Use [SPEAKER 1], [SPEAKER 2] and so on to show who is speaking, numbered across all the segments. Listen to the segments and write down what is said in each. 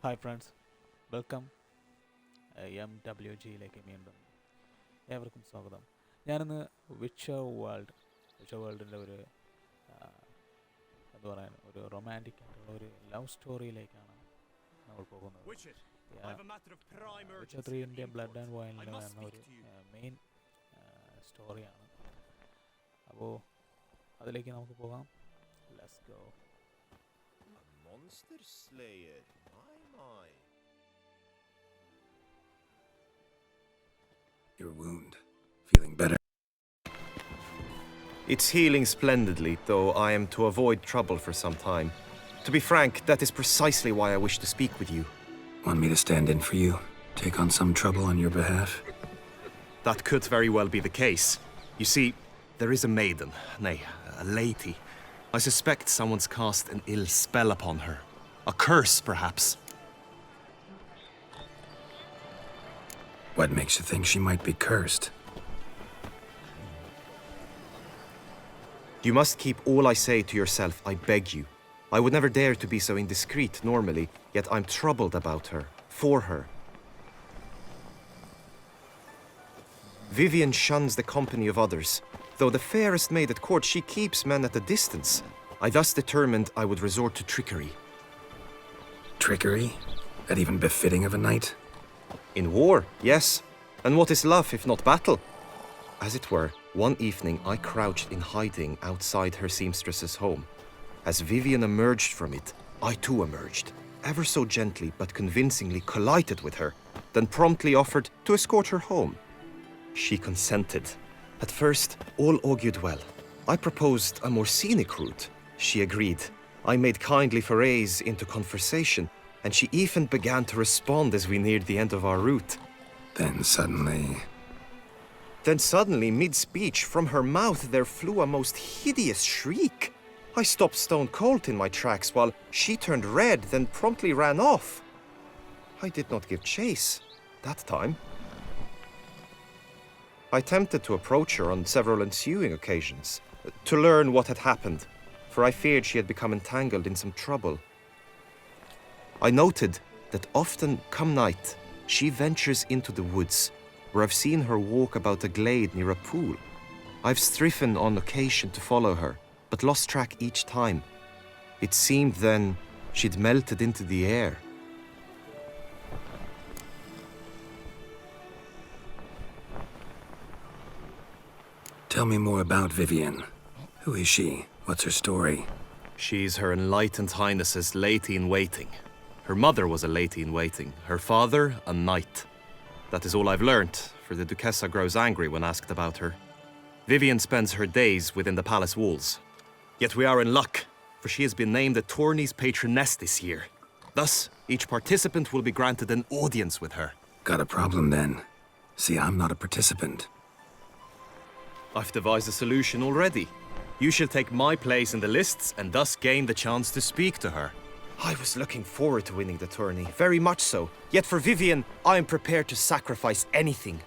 [SPEAKER 1] Hi friends, welcome MWGയിലേക്ക് വീണ്ടും ഏവർക്കും സ്വാഗതം. ഞാനിന്ന് വിച്ചർ വേൾഡിൻ്റെ ഒരു എന്താ പറയാൻ ഒരു റൊമാൻറ്റിക് ആയിട്ടുള്ള ഒരു ലവ് സ്റ്റോറിയിലേക്കാണ് നമ്മൾ പോകുന്നത്. വിച്ചർ 3ൻ്റെ ബ്ലഡ് ആൻഡ് വയലിൽ വരുന്ന ഒരു മെയിൻ സ്റ്റോറിയാണ്. അപ്പോൾ അതിലേക്ക് നമുക്ക് പോകാം. Let's go.
[SPEAKER 2] Monster Slayer. My.
[SPEAKER 3] Your wound. Feeling better?
[SPEAKER 2] It's healing splendidly, though I am to avoid trouble for some time. To be frank, that is precisely why I wish to speak with you.
[SPEAKER 3] Want me to stand in for you? Take on some trouble on your behalf?
[SPEAKER 2] That could very well be the case. You see, there is a maiden, nay, a lady. I suspect someone's cast an ill spell upon her. A curse, perhaps.
[SPEAKER 3] What makes you think she might be cursed?
[SPEAKER 2] You must keep all I say to yourself, I beg you. I would never dare to be so indiscreet normally, yet I'm troubled about her, for her. Vivian shuns the company of others. Though the fairest maid at court, she keeps men at a distance. I thus determined I would resort to trickery.
[SPEAKER 3] Trickery? That even befitting of a knight?
[SPEAKER 2] In war, yes. And what is love if not battle? As it were, one evening I crouched in hiding outside her seamstress's home. As Vivian emerged from it, I too emerged, ever so gently but convincingly collided with her, then promptly offered to escort her home. She consented. At first, all augured well. I proposed a more scenic route. She agreed. I made kindly forays into conversation, and she even began to respond as we neared the end of our route.
[SPEAKER 3] Then
[SPEAKER 2] suddenly, mid-speech, from her mouth there flew a most hideous shriek. I stopped stone cold in my tracks while she turned red, then promptly ran off. I did not give chase that time. I attempted to approach her on several ensuing occasions, to learn what had happened, for I feared she had become entangled in some trouble. I noted that often, come night, she ventures into the woods, where I've seen her walk about a glade near a pool. I've striven on occasion to follow her, but lost track each time. It seemed then she'd melted into the air.
[SPEAKER 3] tell me more about Vivian. Who is she? What's her story?
[SPEAKER 2] She's Her Enlightened Highness's lady-in-waiting. Her mother was a lady-in-waiting, her father a knight. That is all I've learnt, for the Duchessa grows angry when asked about her. Vivian spends her days within the palace walls. Yet we are in luck, for she has been named the tourney's patroness this year. Thus, each participant will be granted an audience with her.
[SPEAKER 3] Got a problem then. See, I'm not a participant.
[SPEAKER 2] I've devised a solution already. You shall take my place in the lists and thus gain the chance to speak to her. I was looking forward to winning the tourney, very much so. Yet for Vivian, I am prepared to sacrifice anything.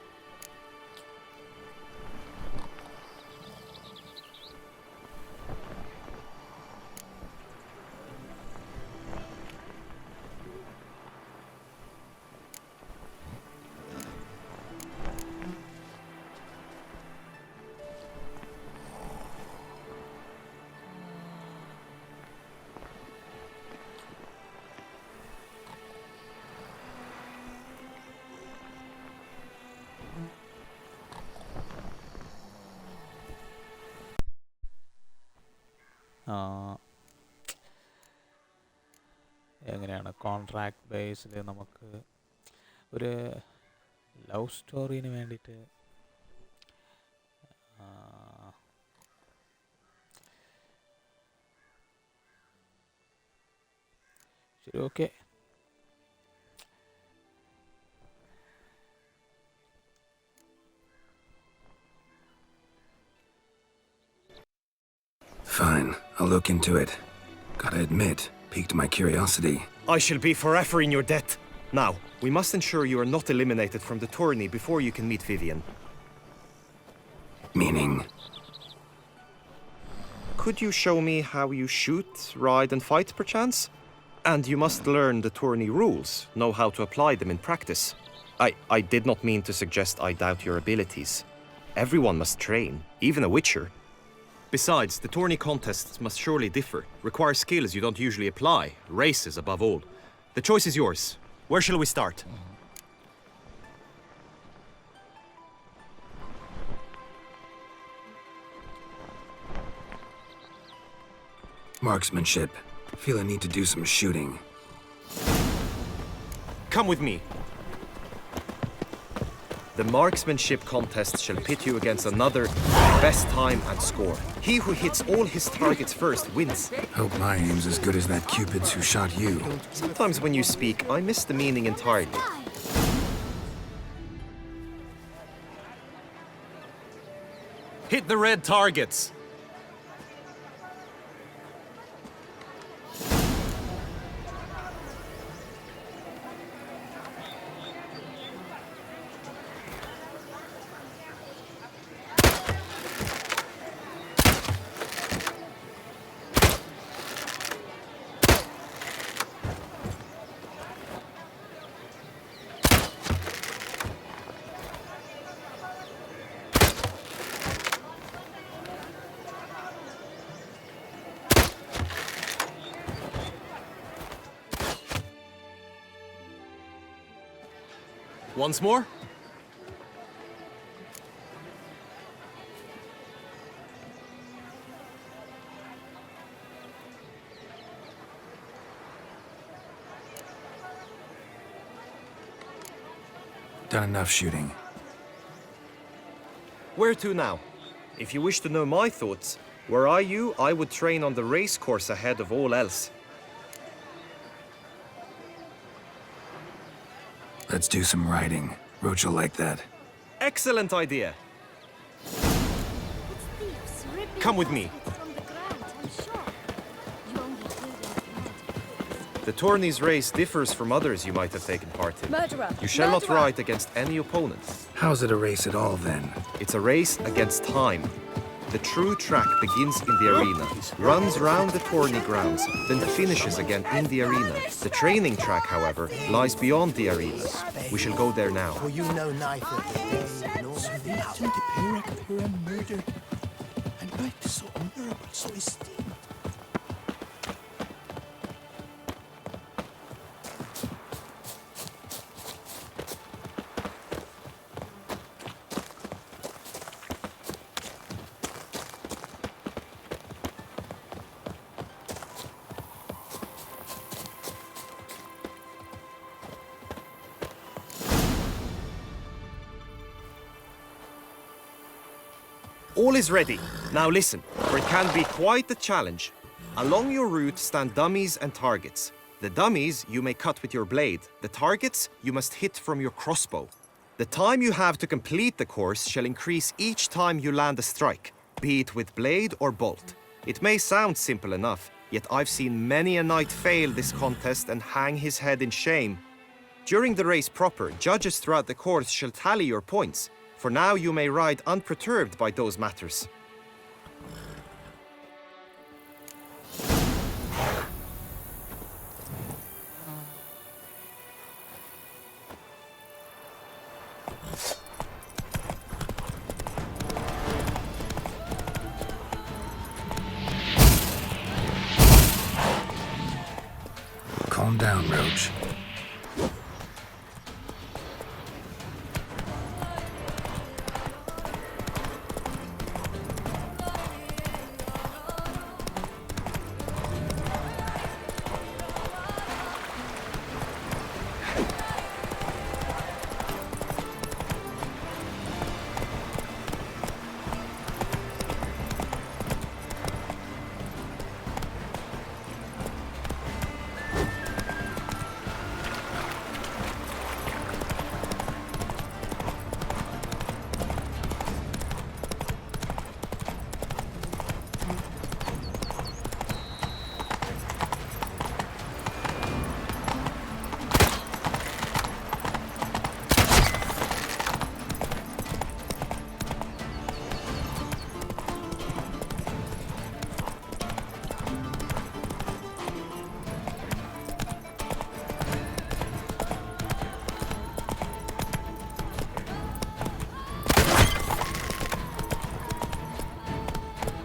[SPEAKER 1] എങ്ങനെയാണ് contract ബേസിൽ നമുക്ക് ഒരു love സ്റ്റോറീന് വേണ്ടിയിട്ട് ശരി, okay.
[SPEAKER 3] Fine, I'll look into it. Gotta admit, piqued my curiosity.
[SPEAKER 2] I shall be forever in your debt. Now, we must ensure you are not eliminated from the tourney before you can meet Vivian.
[SPEAKER 3] Meaning?
[SPEAKER 2] Could you show me how you shoot, ride, and fight, perchance? And you must learn the tourney rules, know how to apply them in practice. I did not mean to suggest I doubt your abilities. Everyone must train, even a witcher. Besides, the tourney contests must surely differ, require skills you don't usually apply, races above all. The choice is yours. Where shall we start?
[SPEAKER 3] Marksmanship. Feel I need to do some shooting.
[SPEAKER 2] Come with me. The marksmanship contest shall pit you against another best time and score. He who hits all his targets first wins.
[SPEAKER 3] Hope my aim's as good as that Cupid's who shot you.
[SPEAKER 2] Sometimes when you speak, I miss the meaning entirely. Hit the red targets! Once more?
[SPEAKER 3] Done enough shooting.
[SPEAKER 2] Where to now? If you wish to know my thoughts, were I you, I would train on the race course ahead of all else.
[SPEAKER 3] Let's do some riding. Roach will like that.
[SPEAKER 2] Excellent idea. Come with me. The tourney's race differs from others you might have taken part in.
[SPEAKER 4] Murderer!
[SPEAKER 2] You shall not
[SPEAKER 4] Murderer!
[SPEAKER 2] ride against any opponent.
[SPEAKER 3] How's it a race at all, then?
[SPEAKER 2] It's a race against time. The true track begins in the arena, runs round the tourney grounds, then finishes again in the arena. The training track, however, lies beyond the arena. We shall go there now.
[SPEAKER 5] For you know neither the day nor the hour.
[SPEAKER 6] Murdered, and right so honorable, so esteemed.
[SPEAKER 2] All is ready. Now listen, for it can be quite a challenge. Along your route stand dummies and targets. The dummies you may cut with your blade. The targets you must hit from your crossbow. The time you have to complete the course shall increase each time you land a strike, be it with blade or bolt. It may sound simple enough, yet I've seen many a knight fail this contest and hang his head in shame. During the race proper, judges throughout the course shall tally your points. For now you may ride unperturbed by those matters.
[SPEAKER 3] Calm down, Roach.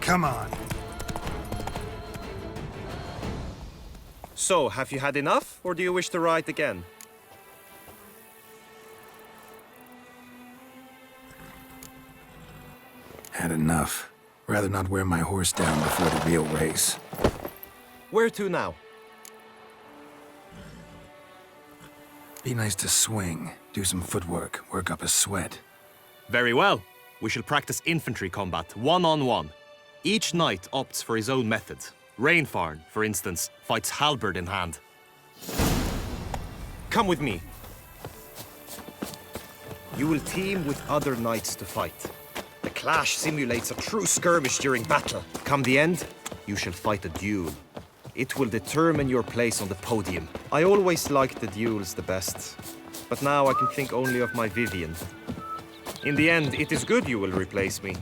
[SPEAKER 3] Come on.
[SPEAKER 2] So, have you had enough, or do you wish to ride again?
[SPEAKER 3] Had enough. Rather not wear my horse down before the real race.
[SPEAKER 2] Where to now?
[SPEAKER 3] Be nice to swing, do some footwork, work up a sweat.
[SPEAKER 2] Very well. We shall practice infantry combat, one-on-one. Each knight opts for his own method. Rainfarn, for instance, fights halberd in hand. Come with me. You will team with other knights to fight. The clash simulates a true skirmish during battle. Come the end, you shall fight a duel. It will determine your place on the podium. I always liked the duels the best, but now I can think only of my Vivian. In the end, it is good you will replace me.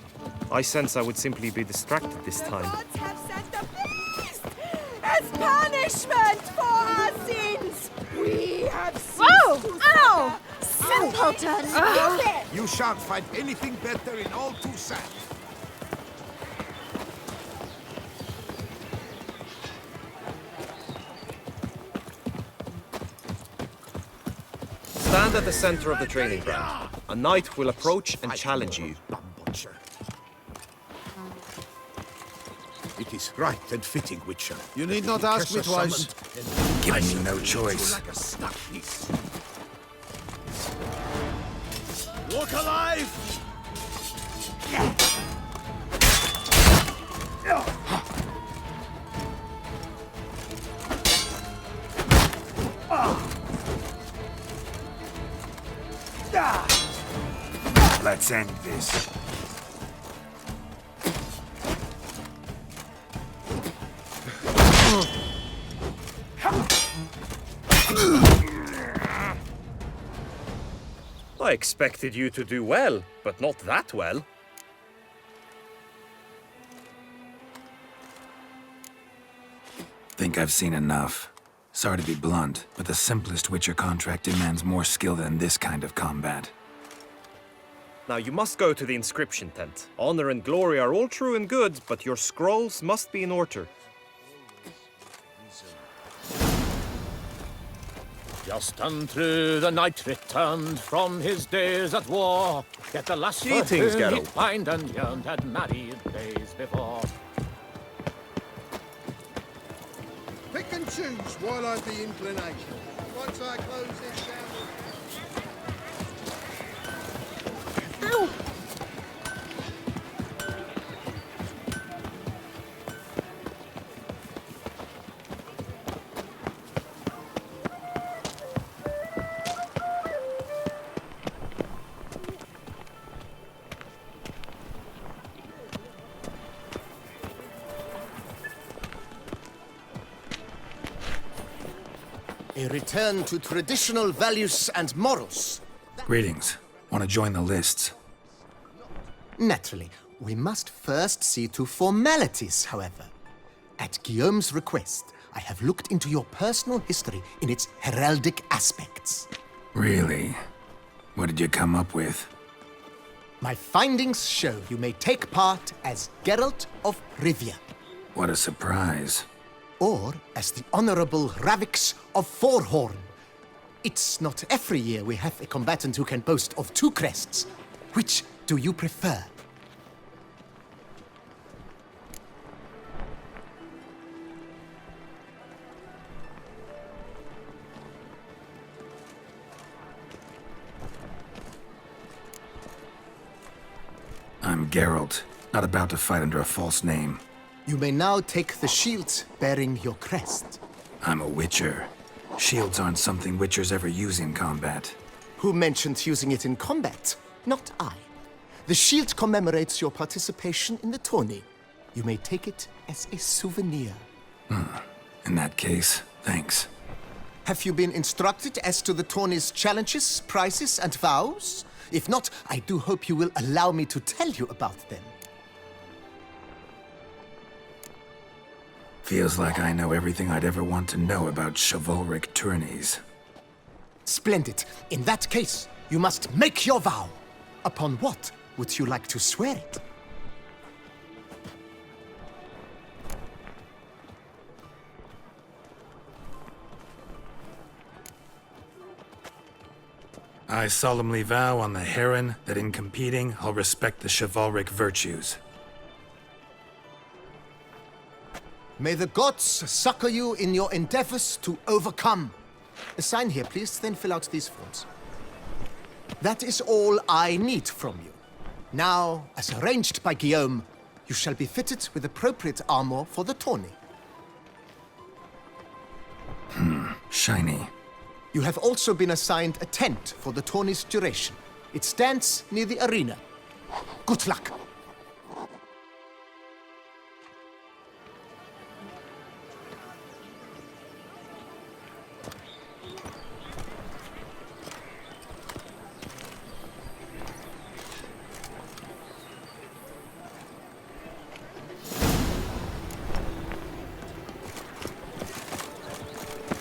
[SPEAKER 2] I sense I would simply be distracted this time.
[SPEAKER 5] The gods have sent a beast as punishment for our sins. We have
[SPEAKER 4] Whoa!
[SPEAKER 5] ceased to
[SPEAKER 4] Ow!
[SPEAKER 5] suffer.
[SPEAKER 4] Simpleton!
[SPEAKER 6] You shan't find anything better in all Toussaint.
[SPEAKER 2] Stand at the center of the training ground. A knight will approach and challenge you.
[SPEAKER 6] Butcher. It is right and fitting, Witcher.
[SPEAKER 7] You need not ask me twice.
[SPEAKER 3] Giving me no choice.
[SPEAKER 6] Like a stuck piece.
[SPEAKER 7] Look alive!
[SPEAKER 3] Let's end this.
[SPEAKER 2] I expected you to do well, but not that well.
[SPEAKER 3] Think I've seen enough. Sorry to be blunt, but the simplest Witcher contract demands more skill than this kind of combat.
[SPEAKER 2] Now you must go to the inscription tent. Honor and glory are all true and good, but your scrolls must be in order.
[SPEAKER 8] Just unto the knight returned from his days at war. Yet the last
[SPEAKER 2] Greetings,
[SPEAKER 8] for whom he
[SPEAKER 2] Geralt.
[SPEAKER 8] pined and yearned had married days before.
[SPEAKER 7] Pick and choose while I've the inclination. Once I close this down.
[SPEAKER 4] Ow!
[SPEAKER 9] A return to traditional values and morals.
[SPEAKER 3] Greetings. Want to join the lists?
[SPEAKER 9] Naturally, we must first see to formalities, however. At Guillaume's request, I have looked into your personal history in its heraldic aspects.
[SPEAKER 3] Really? What did you come up with?
[SPEAKER 9] My findings show you may take part as Geralt of Rivia,
[SPEAKER 3] What a surprise.
[SPEAKER 9] or as the Honorable Ravix of Forhorn. It's not every year we have a combatant who can boast of two crests. Which do you prefer?
[SPEAKER 3] I'm Geralt, not about to fight under a false name.
[SPEAKER 9] You may now take the shield bearing your crest.
[SPEAKER 3] I'm a Witcher. Shields aren't something Witchers ever use in combat.
[SPEAKER 9] Who mentioned using it in combat? Not I. The shield commemorates your participation in the tourney. You may take it as a souvenir.
[SPEAKER 3] In that case, thanks.
[SPEAKER 9] Have you been instructed as to the tourney's challenges, prizes, and vows? If not, I do hope you will allow me to tell you about them.
[SPEAKER 3] Feels like I know everything I'd ever want to know about chivalric tourneys.
[SPEAKER 9] Splendid. In that case, you must make your vow. Upon what would you like to swear it?
[SPEAKER 3] I solemnly vow on the Heron that in competing, I'll respect the chivalric virtues.
[SPEAKER 9] May the gods succor you in your endeavors to overcome. Sign here, please, then fill out these forms. That is all I need from you. Now, as arranged by Guillaume, you shall be fitted with appropriate armor for the tourney.
[SPEAKER 3] Shiny.
[SPEAKER 9] You have also been assigned a tent for the tourney's duration. It stands near the arena. Good luck.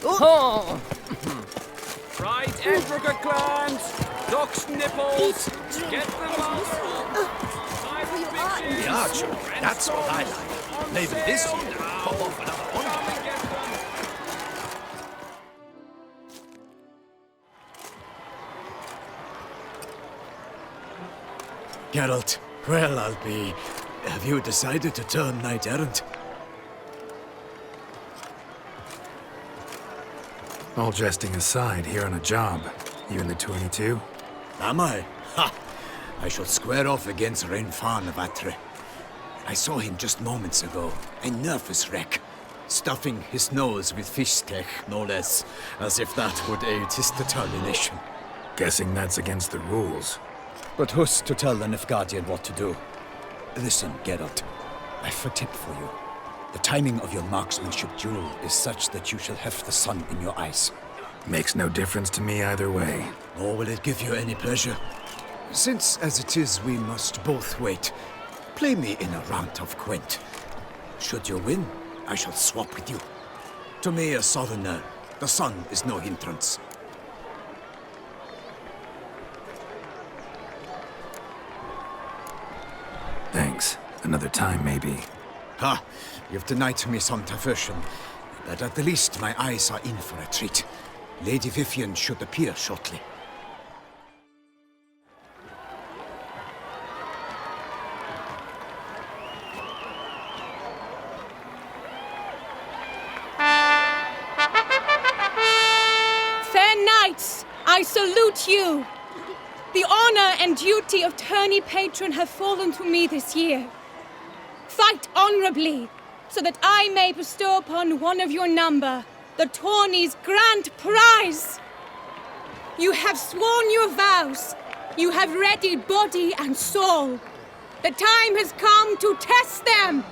[SPEAKER 8] Oh! Right, apricot glands, duck's nipples, get them up.
[SPEAKER 6] The archer, that's what I like. Maybe this year, pop off another one. Geralt, well, I'll be... Have you decided to turn knight-errant?
[SPEAKER 3] All jesting aside, here on a job. You in the 22?
[SPEAKER 6] Am I? Ha! I shall square off against Renfan of Atre. I saw him just moments ago. A nervous wreck. Stuffing his nose with fish steak, no less. As if that would aid his determination.
[SPEAKER 3] Guessing that's against the rules.
[SPEAKER 6] But who's to tell the Nilfgaardian what to do? Listen, Geralt. I've a tip for you. The timing of your marksmanship duel is such that you shall have the sun in your eyes.
[SPEAKER 3] Makes no difference to me either way.
[SPEAKER 6] Nor will it give you any pleasure. Since, as it is, we must both wait, play me in a round of Gwent. Should you win, I shall swap with you. To me, a southerner, the sun is no hindrance.
[SPEAKER 3] Thanks. Another time, maybe.
[SPEAKER 6] Ha! You've denied me some diversion, but at the least my eyes are in for a treat. Lady Vivian should appear shortly.
[SPEAKER 5] Fair knights, I salute you. The honor and duty of tourney patron have fallen to me this year. Fight honorably, so that I may bestow upon one of your number the tourney's grand prize. You have sworn your vows. You have readied body and soul. The time has come to test them.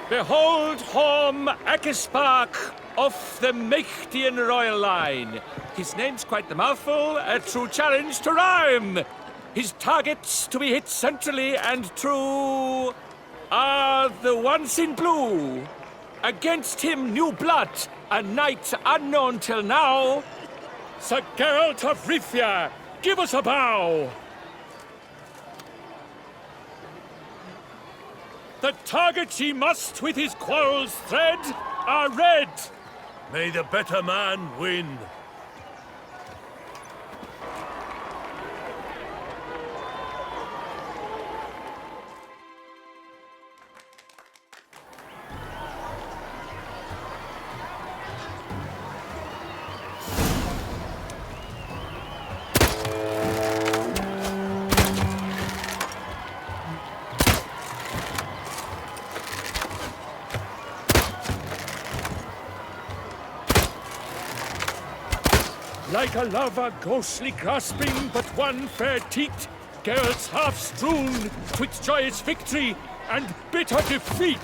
[SPEAKER 8] Behold Horm Akispark of the Mechtian royal line. His name's quite the mouthful, a true challenge to rhyme. His targets to be hit centrally and true are the ones in blue. Against him new blood, a knight unknown till now. Sir Geralt of Rivia, give us a bow. The targets he must with his quarrels thread are red. May the better man win. Like a lover ghostly grasping but one fair teat, Geralt's half strewn twixt joyous victory and bitter defeat.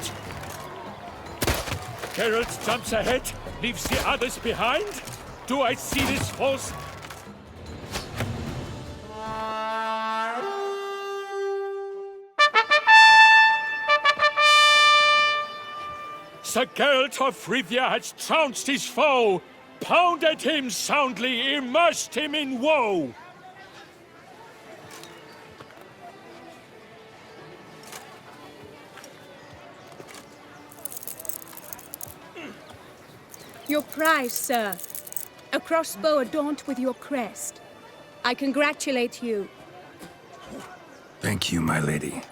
[SPEAKER 8] Geralt jumps ahead, leaves the others behind. Do I see this force? Sir Geralt of Rivia has trounced his foe, pounded him soundly, immersed him in woe.
[SPEAKER 5] Your prize, sir. A crossbow adorned with your crest. I congratulate you.
[SPEAKER 3] Thank you, my lady.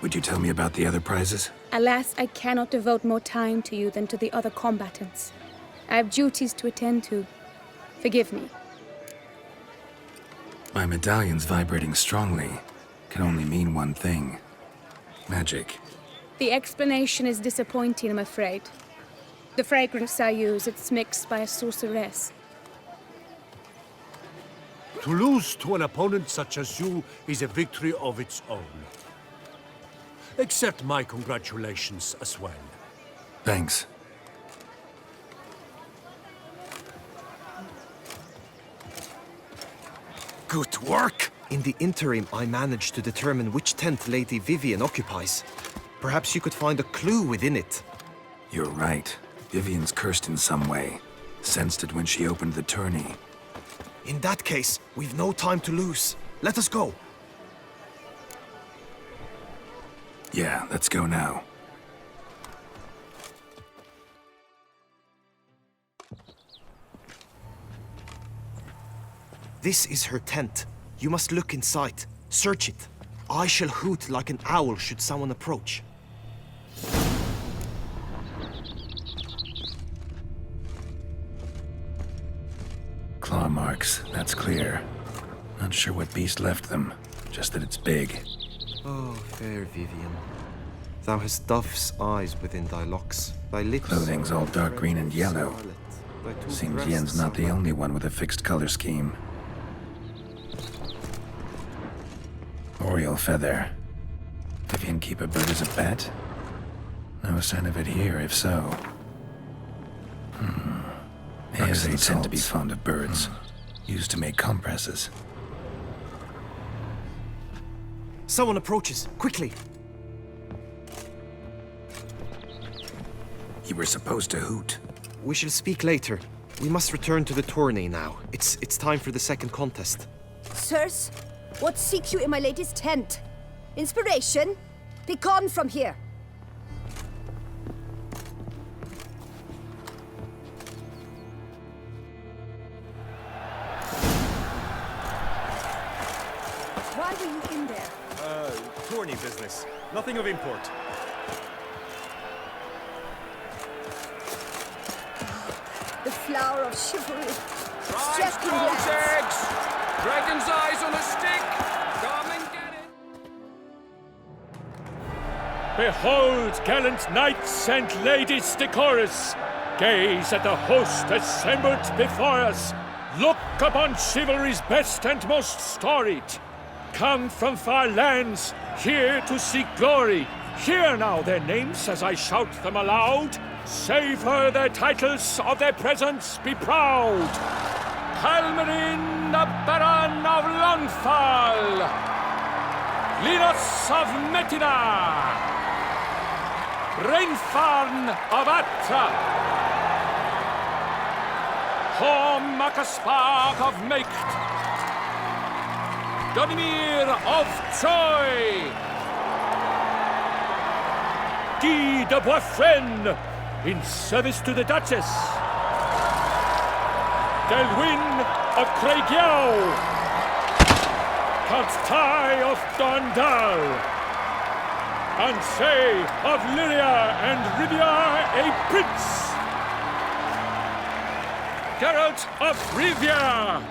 [SPEAKER 3] Would you tell me about the other prizes?
[SPEAKER 5] Alas, I cannot devote more time to you than to the other combatants. I have duties to attend to. Forgive me.
[SPEAKER 3] My medallion's vibrating strongly. Can only mean one thing. Magic.
[SPEAKER 5] The explanation is disappointing, I'm afraid. The fragrance I use, it's mixed by a sorceress.
[SPEAKER 10] To lose to an opponent such as you is a victory of its own. Accept my congratulations as well.
[SPEAKER 3] Thanks.
[SPEAKER 2] Good work! In the interim, I managed to determine which tent Lady Vivian occupies. Perhaps you could find a clue within it.
[SPEAKER 3] You're right. Vivian's cursed in some way. Sensed it when she opened the tourney.
[SPEAKER 2] In that case, we've no time to lose. Let us go.
[SPEAKER 3] Yeah, let's go now.
[SPEAKER 2] This is her tent. You must look inside. Search it. I shall hoot like an owl should someone approach.
[SPEAKER 3] Claw marks, that's clear. Not sure what beast left them, just that it's big.
[SPEAKER 2] Oh, fair Vivian. Thou hast dove's eyes within thy locks. Thy lips...
[SPEAKER 3] Clothing's all dark green and yellow. Seems Yen's not the only one with a fixed color scheme. Oriole feather. Vivian keep a bird as a pet? No sign of it here, if so. Yes, they tend to be fond of birds. Used to make compresses.
[SPEAKER 2] Someone approaches. Quickly!
[SPEAKER 3] You were supposed to hoot.
[SPEAKER 2] We shall speak later. We must return to the tourney now. It's time for the second contest.
[SPEAKER 4] Sirs, what seek you in my lady's tent? Inspiration? Be gone from here. Why were you in there?
[SPEAKER 11] Tourney business. Nothing of import.
[SPEAKER 4] The flower of chivalry.
[SPEAKER 8] Try
[SPEAKER 4] Striking
[SPEAKER 8] Strong's
[SPEAKER 4] lads.
[SPEAKER 8] eggs! Dragon's eyes on a stick! Come and get it! Behold, gallant knights and ladies decorous! Gaze at the host assembled before us! Look upon chivalry's best and most storied! Come from far lands, here to seek glory! Hear now their names as I shout them aloud! Savor their titles, of their presence be proud! Halmarin, the Baron of Lonfal! Linos of Metina! Reinfarn of Atra! Horm Akaspar of Meicht! Donimir of Troy! Guy de Boisfren, in service to the Duchess! Delwyn of Craigiau! Count Tai of Dondal! Ansay of Lyria and Rivia a prince! Geralt of Rivia!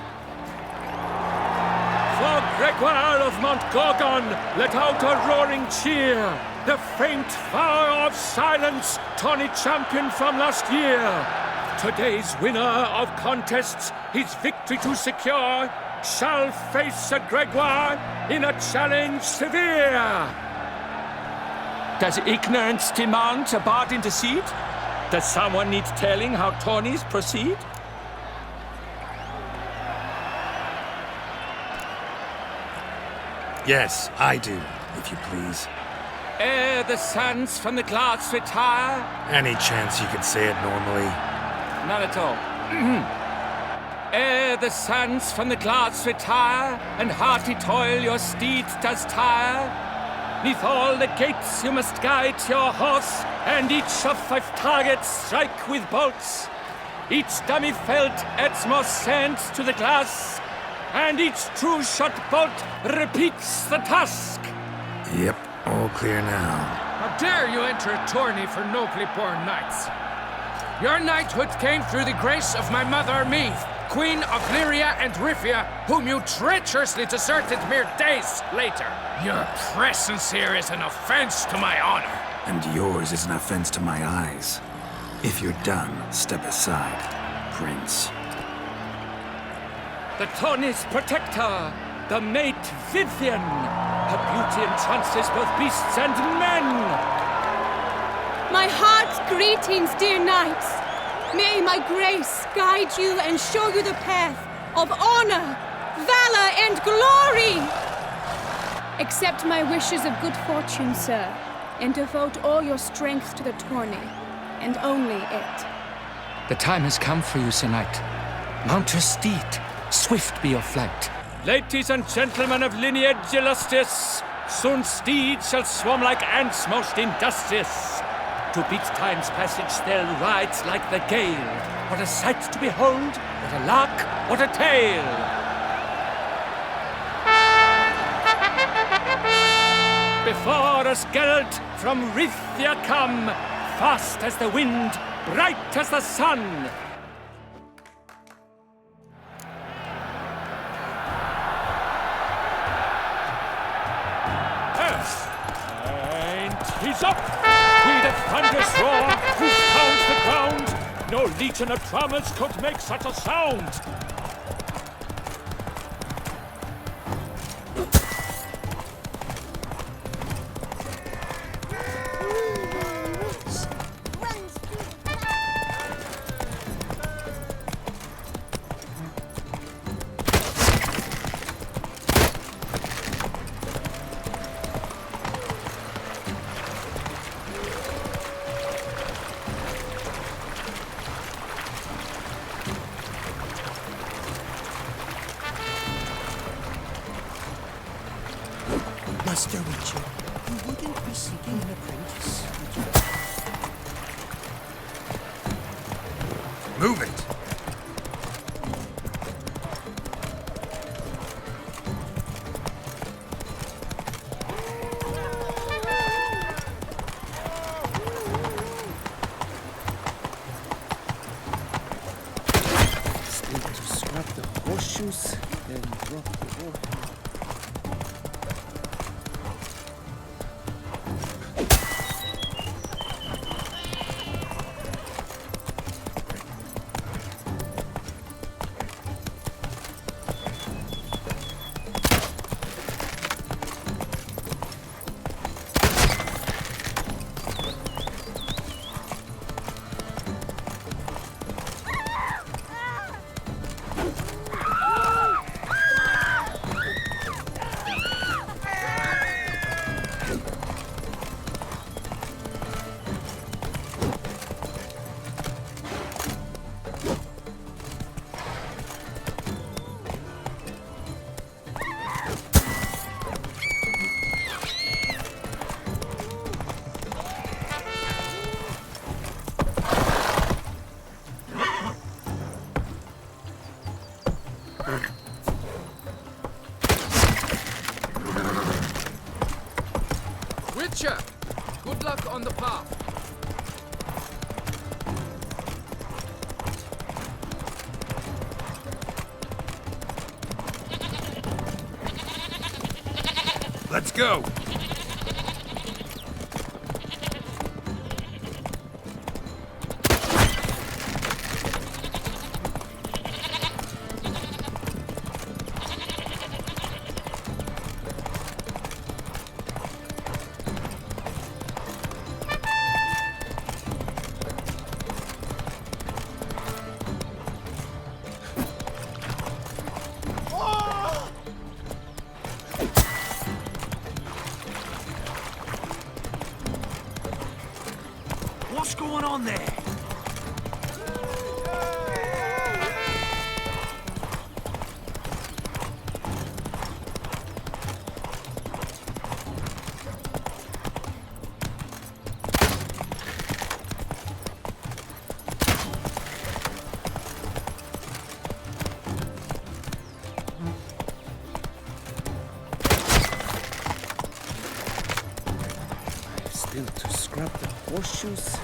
[SPEAKER 8] For Gregoire of Montgorgon, let out a roaring cheer! The faint vow of silence, tourney champion from last year! Today's winner of contests, his victory to secure, shall face Sir Gregoire in a challenge severe! Does ignorance demand a bard intercede? Does someone need telling how tourneys proceed?
[SPEAKER 3] Yes, I do, if you please.
[SPEAKER 8] Ere the suns from the glass retire?
[SPEAKER 3] Any chance you could say it normally?
[SPEAKER 8] Not at all. Ere Ere the sands from the glass retire, and hearty toil your steed does tire, 'neath all the gates you must guide your horse, and each of 5 targets strike with bolts. Each dummy felt adds more sand to the glass, and each true shot bolt repeats the task.
[SPEAKER 3] Yep, all clear now.
[SPEAKER 12] How dare you enter a tourney for nobly born knights? Your knighthood came through the grace of my mother Meath, Queen of Lyria and Rifia, whom you treacherously deserted mere days later. Your presence here is an offense to my honor.
[SPEAKER 3] And yours is an offense to my eyes. If you're done, step aside, Prince.
[SPEAKER 8] The tourney's protector, the mate Vivian. Her beauty entrances both beasts and men.
[SPEAKER 5] My heart's greetings, dear knights. May my grace guide you and show you the path of honor, valor, and glory. Accept my wishes of good fortune, sir, and devote all your strength to the tourney, and only it.
[SPEAKER 13] The time has come for you, Sir Knight. Mount your steed. Swift be your flight.
[SPEAKER 8] Ladies and gentlemen of lineage illustrious, soon steeds shall swarm like ants most industrious. To beat time's passage they'll ride like the gale. What a sight to behold, what a lark, what a tale! Before us Geralt from Rithia come, fast as the wind, bright as the sun. And he's up! With a thunderous roar, hoof pounds the ground. No legion of drummers could make such a sound.
[SPEAKER 9] Master Richard, you wouldn't be seeking an apprentice, would you?
[SPEAKER 3] Move it!
[SPEAKER 13] Still to scrap the horseshoes, then drop the war.
[SPEAKER 12] Witcher, good luck on the path.
[SPEAKER 10] Let's go!
[SPEAKER 2] needle to scrub the horseshoes.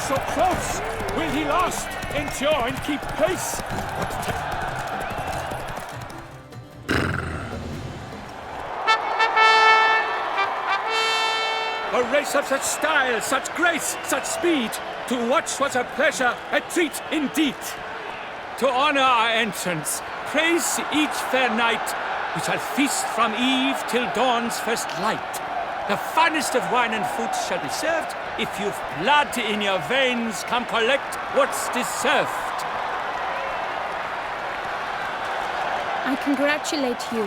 [SPEAKER 8] So close! Will he last? Endure and keep pace! A race of such style, such grace, such speed! To watch was a pleasure, a treat indeed! To honor our entrance, praise each fair knight, we shall feast from eve till dawn's first light. The finest of wine and food shall be served. If you've blood in your veins, come collect what's deserved.
[SPEAKER 5] I congratulate you.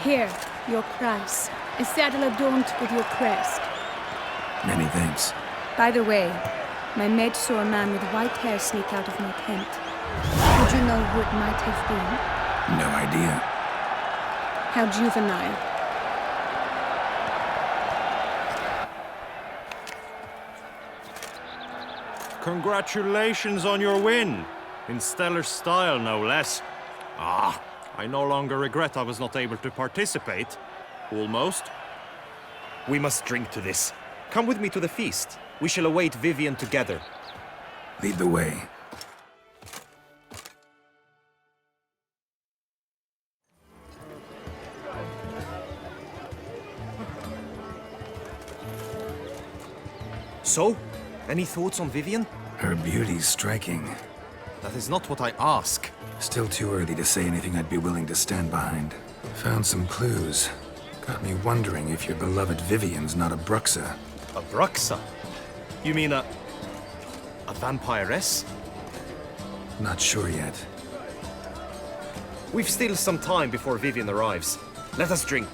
[SPEAKER 5] Here, your prize. A saddle adorned with your crest.
[SPEAKER 3] Many thanks.
[SPEAKER 5] By the way, my maid saw a man with white hair sneak out of my tent. Would you know who it might have been?
[SPEAKER 3] No idea.
[SPEAKER 5] How juvenile.
[SPEAKER 11] Congratulations on your win. In stellar style, no less. Ah, I no longer regret I was not able to participate. Almost.
[SPEAKER 2] We must drink to this. Come with me to the feast. We shall await Vivian together.
[SPEAKER 3] Lead the way.
[SPEAKER 2] So, any thoughts on Vivian?
[SPEAKER 3] Her beauty's striking.
[SPEAKER 2] That is not what I ask.
[SPEAKER 3] Still too early to say anything I'd be willing to stand behind. Found some clues. Got me wondering if your beloved Vivian's not a Bruxa.
[SPEAKER 2] A Bruxa? You mean a vampiress?
[SPEAKER 3] Not sure yet.
[SPEAKER 2] We've still some time before Vivian arrives. Let us drink.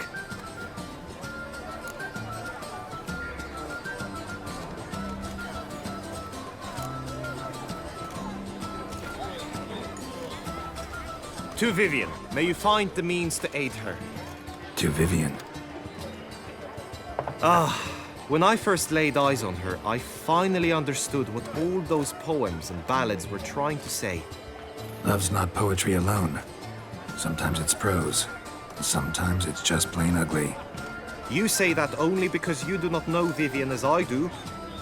[SPEAKER 2] To Vivian, may you find the means to aid her.
[SPEAKER 3] To Vivian.
[SPEAKER 2] When I first laid eyes on her, I finally understood what all those poems and ballads were trying to say.
[SPEAKER 3] Love's not poetry alone. Sometimes it's prose. Sometimes it's just plain ugly.
[SPEAKER 2] You say that only because you do not know Vivian as I do.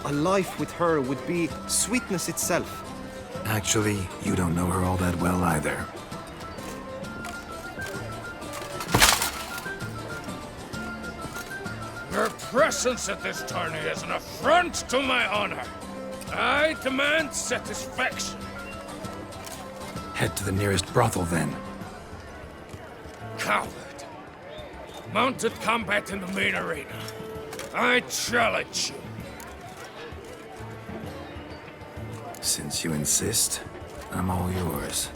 [SPEAKER 2] A life with her would be sweetness itself.
[SPEAKER 3] Actually, you don't know her all that well either.
[SPEAKER 12] Your presence at this tourney is an affront to my honor. I demand satisfaction.
[SPEAKER 3] Head to the nearest brothel, then.
[SPEAKER 12] Coward. Mounted combat in the main arena. I challenge you.
[SPEAKER 3] Since you insist, I'm all yours.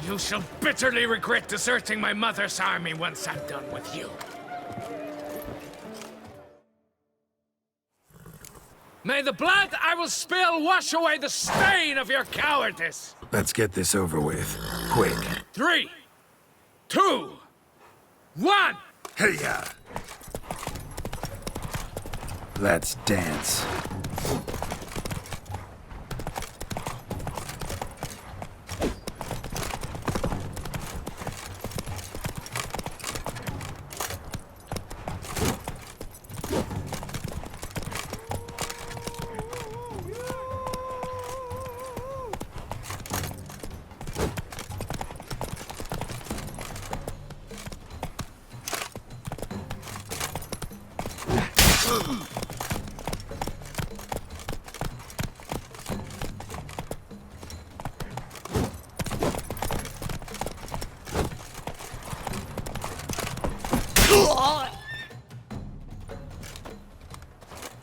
[SPEAKER 12] You shall bitterly regret deserting my mother's army once I'm done with you. May the blood I will spill wash away the stain of your cowardice!
[SPEAKER 3] Let's get this over with. Quick.
[SPEAKER 12] 3, 2, 1!
[SPEAKER 3] Hey-ya! Let's dance.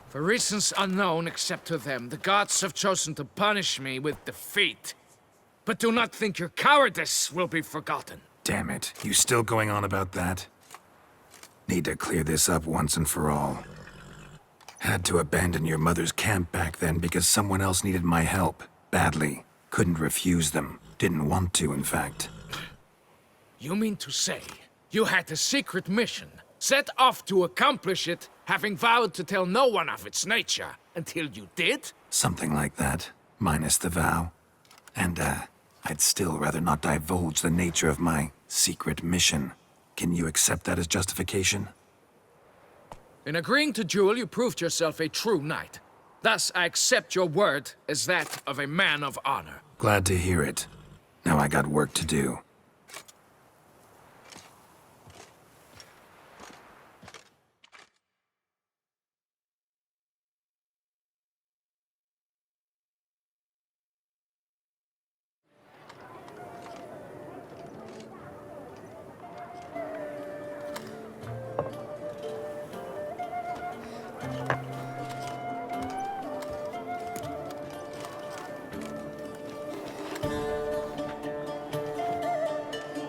[SPEAKER 12] For reasons unknown except to them, the gods have chosen to punish me with defeat. But do not think your cowardice will be forgotten.
[SPEAKER 3] Damn it. You still going on about that? Need to clear this up once and for all. Had to abandon your mother's camp back then because someone else needed my help. Badly. Couldn't refuse them. Didn't want to, in fact.
[SPEAKER 12] You mean to say you had a secret mission, set off to accomplish it, having vowed to tell no one of its nature, until you did?
[SPEAKER 3] Something like that, minus the vow. And, I'd still rather not divulge the nature of my secret mission. Can you accept that as justification?
[SPEAKER 12] In agreeing to duel, you proved yourself a true knight. Thus, I accept your word as that of a man of honor.
[SPEAKER 3] Glad to hear it. Now I got work to do.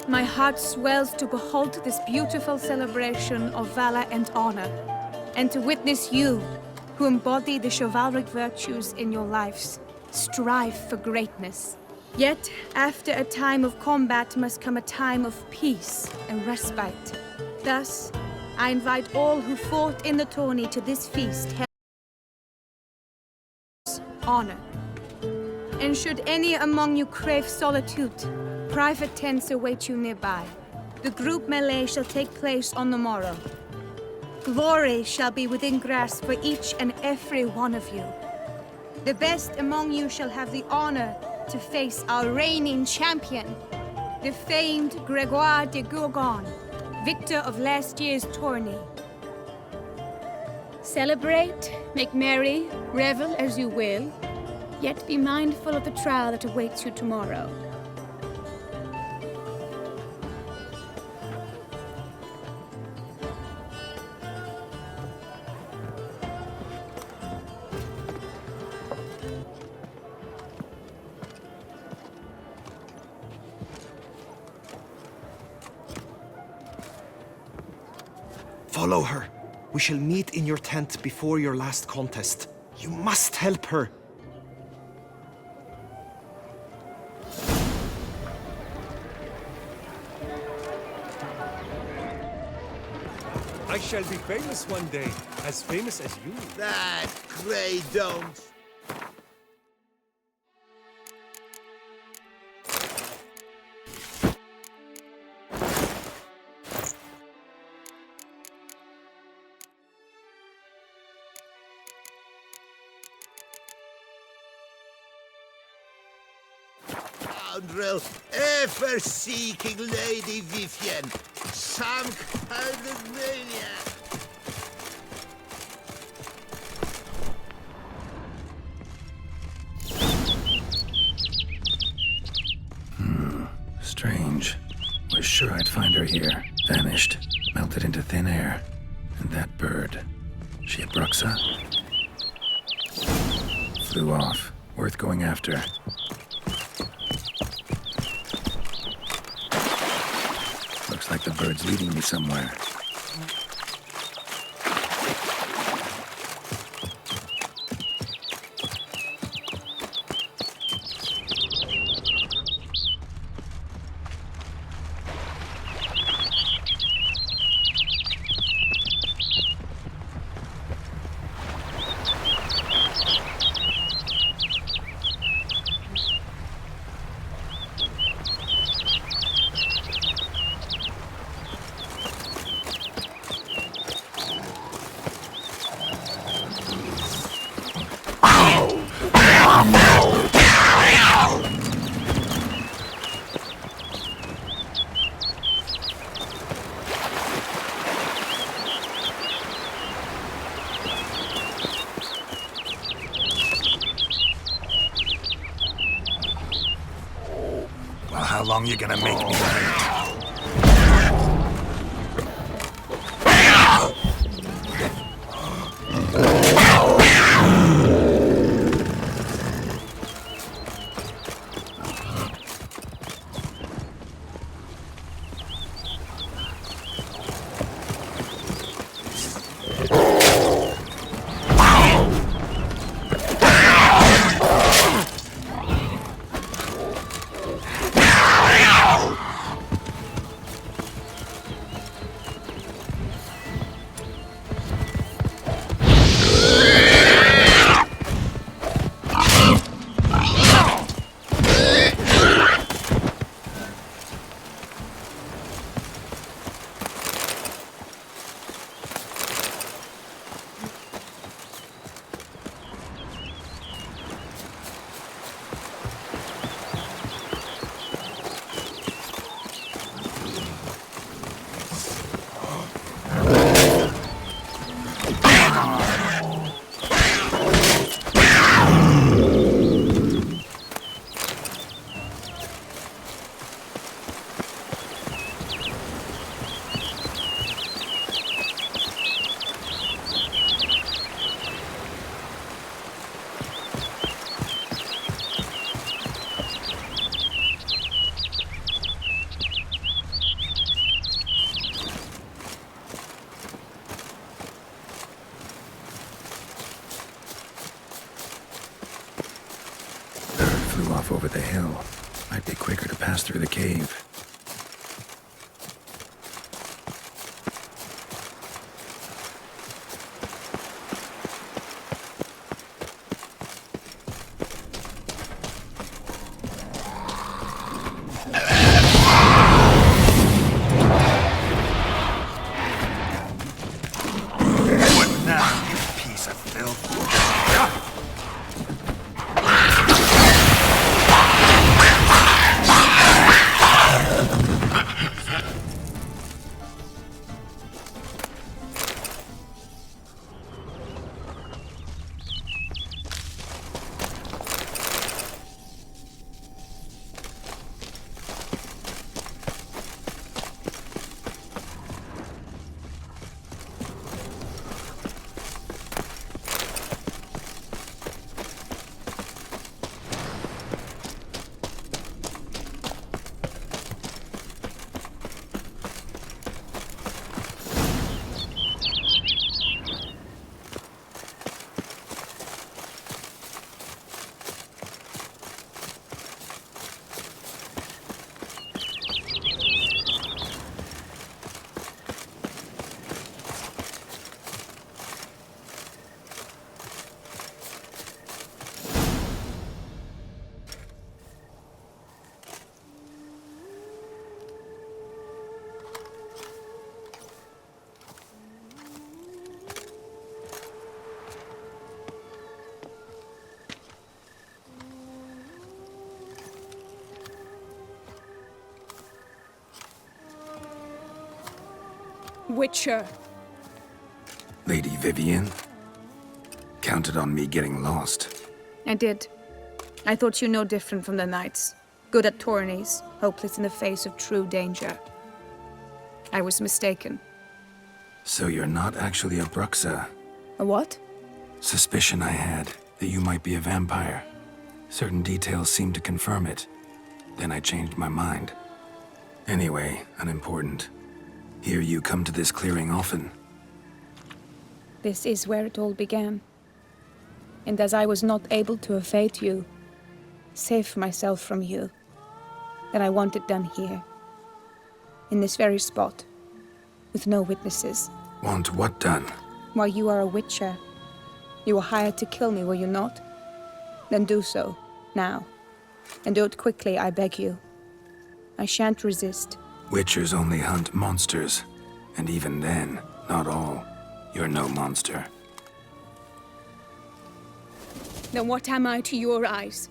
[SPEAKER 5] My heart swells to behold this beautiful celebration of valor and honor, and to witness you, who embody the chivalric virtues in your lives, strive for greatness. Yet, after a time of combat must come a time of peace and respite. Thus, I invite all who fought in the tourney to this feast, honor. And should any among you crave solitude, private tents await you nearby. The group melee shall take place on the morrow. Glory shall be within grasp for each and every one of you. The best among you shall have the honor to face our reigning champion, the famed Gregoire de Gourgon, victor of last year's tourney. Celebrate, make merry, revel as you will, yet be mindful of the trial that awaits you tomorrow.
[SPEAKER 2] Follow her. We shall meet in your tent before your last contest. You must help her.
[SPEAKER 10] I shall be famous one day, as famous as you.
[SPEAKER 7] That Grey don't. Scoundrel, ever-seeking Lady Vivienne, some kind of maniac.
[SPEAKER 3] Strange. Was sure I'd find her here. Vanished. Melted into thin air. And that bird. She a Bruxa? Flew off. Worth going after. Looks like the bird's leading me somewhere. Well, how long you gonna make me wait? flew off over the hill. Might be quicker to pass through the cave.
[SPEAKER 5] Witcher.
[SPEAKER 3] Lady Vivian? Counted on me getting lost.
[SPEAKER 5] I did. I thought you no different from the knights. Good at tourneys, hopeless in the face of true danger. I was mistaken.
[SPEAKER 3] So you're not actually a Bruxa?
[SPEAKER 5] A what?
[SPEAKER 3] Suspicion I had, that you might be a vampire. Certain details seemed to confirm it. Then I changed my mind. Anyway, unimportant. Hear you come to this clearing often.
[SPEAKER 5] This is where it all began. And as I was not able to evade you, save myself from you, then I want it done here. In this very spot. With no witnesses.
[SPEAKER 3] Want what done?
[SPEAKER 5] Why, you are a witcher. You were hired to kill me, were you not? Then do so, now. And do it quickly, I beg you. I shan't resist.
[SPEAKER 3] Witchers only hunt monsters. And even then, not all. You're no monster.
[SPEAKER 5] Then what am I to your eyes?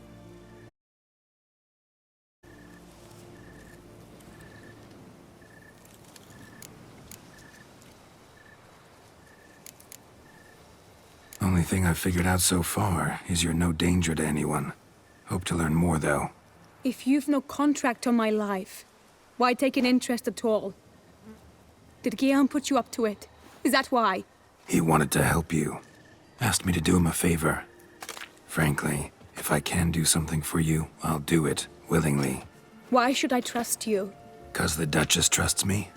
[SPEAKER 3] Only thing I've figured out so far is you're no danger to anyone. Hope to learn more, though.
[SPEAKER 5] If you've no contract on my life, why take an interest at all? Did Guillaume put you up to it? Is that why?
[SPEAKER 3] He wanted to help you. Asked me to do him a favor. Frankly, if I can do something for you, I'll do it, willingly.
[SPEAKER 5] Why should I trust you?
[SPEAKER 3] 'Cause the Duchess trusts me?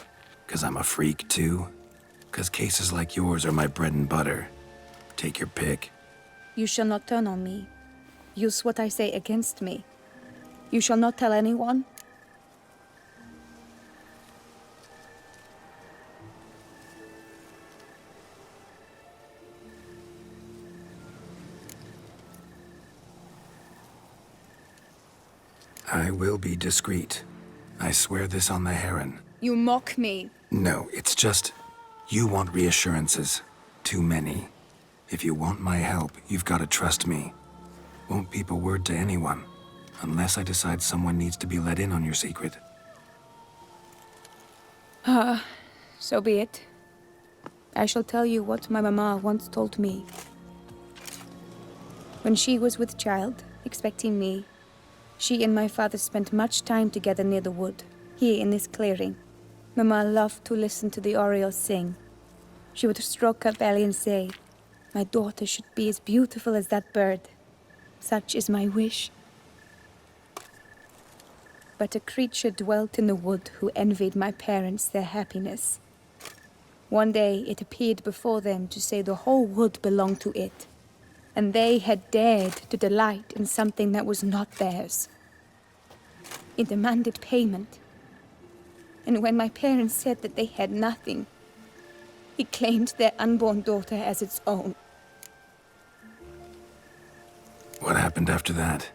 [SPEAKER 3] 'Cause I'm a freak, too? 'Cause cases like yours are my bread and butter. Take your pick.
[SPEAKER 5] You shall not turn on me. Use what I say against me. You shall not tell anyone?
[SPEAKER 3] I will be discreet. I swear this on the Heron.
[SPEAKER 5] You mock me.
[SPEAKER 3] No, it's just... You want reassurances. Too many. If you want my help, you've got to trust me. Won't peep a word to anyone. Unless I decide someone needs to be let in on your secret.
[SPEAKER 5] So be it. I shall tell you what my mama once told me. When she was with child, expecting me, she and my father spent much time together near the wood, here in this clearing. Mama loved to listen to the orioles sing. She would stroke her belly and say, "My daughter should be as beautiful as that bird. Such is my wish." But a creature dwelt in the wood who envied my parents their happiness. One day it appeared before them to say the whole wood belonged to it. and they had dared to delight in something that was not theirs. It demanded payment. And when my parents said that they had nothing, it claimed their unborn daughter as its own.
[SPEAKER 3] What happened after that?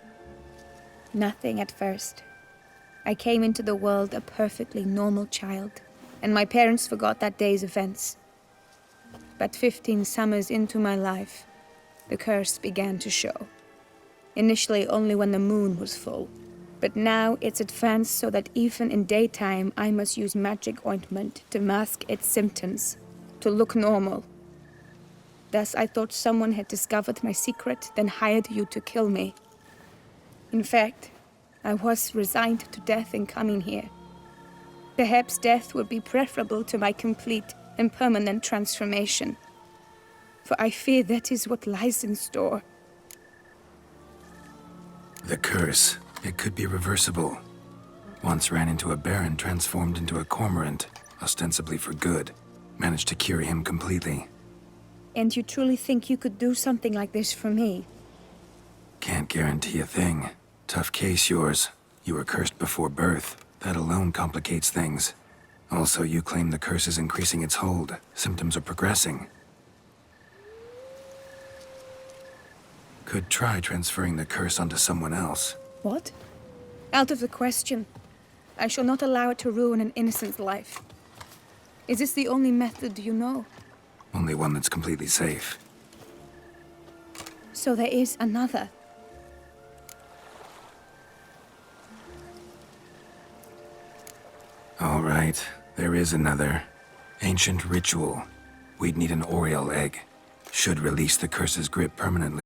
[SPEAKER 5] Nothing at first. I came into the world a perfectly normal child, and my parents forgot that day's events. But 15 summers into my life, the curse began to show. Initially only when the moon was full, but now it's advanced so that even in daytime I must use magic ointment to mask its symptoms, to look normal. Thus I thought someone had discovered my secret, then hired you to kill me. In fact, I was resigned to death in coming here. Perhaps death would be preferable to my complete and permanent transformation. For I fear that is what lies in store.
[SPEAKER 3] The curse. It could be reversible. Once ran into a baron transformed into a cormorant, ostensibly for good. Managed to cure him completely.
[SPEAKER 5] And you truly think you could do something like this for me?
[SPEAKER 3] Can't guarantee a thing. Tough case, yours. You were cursed before birth. That alone complicates things. Also, you claim the curse is increasing its hold. Symptoms are progressing. Could try transferring the curse onto someone else.
[SPEAKER 5] What? Out of the question. I shall not allow it to ruin an innocent's life. Is this the only method you know?
[SPEAKER 3] Only one that's completely safe.
[SPEAKER 5] So there is another.
[SPEAKER 3] All right, there is another. Ancient ritual. We'd need an Oriole egg. Should release the curse's grip permanently.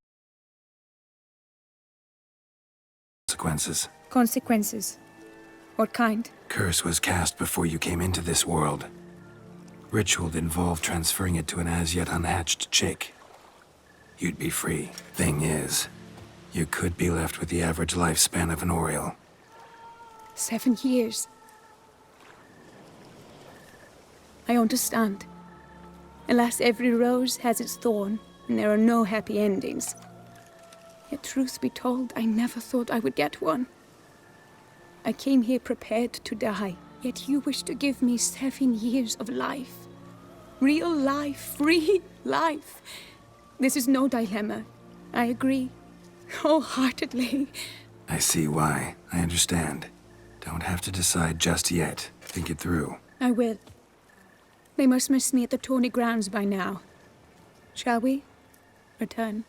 [SPEAKER 3] Consequences.
[SPEAKER 5] Consequences? What kind?
[SPEAKER 3] Curse was cast before you came into this world. Ritual involved transferring it to an as-yet unhatched chick. You'd be free. Thing is, you could be left with the average lifespan of an Oriole.
[SPEAKER 5] 7 years. I understand. Alas, every rose has its thorn, and there are no happy endings. Yet truth be told, I never thought I would get one. I came here prepared to die, yet you wish to give me 7 years of life. Real life, free life. This is no dilemma. I agree. Wholeheartedly.
[SPEAKER 3] I see why. I understand. Don't have to decide just yet. Think it through.
[SPEAKER 5] I will. They must miss me at the tourney grounds by now. Shall we? Return.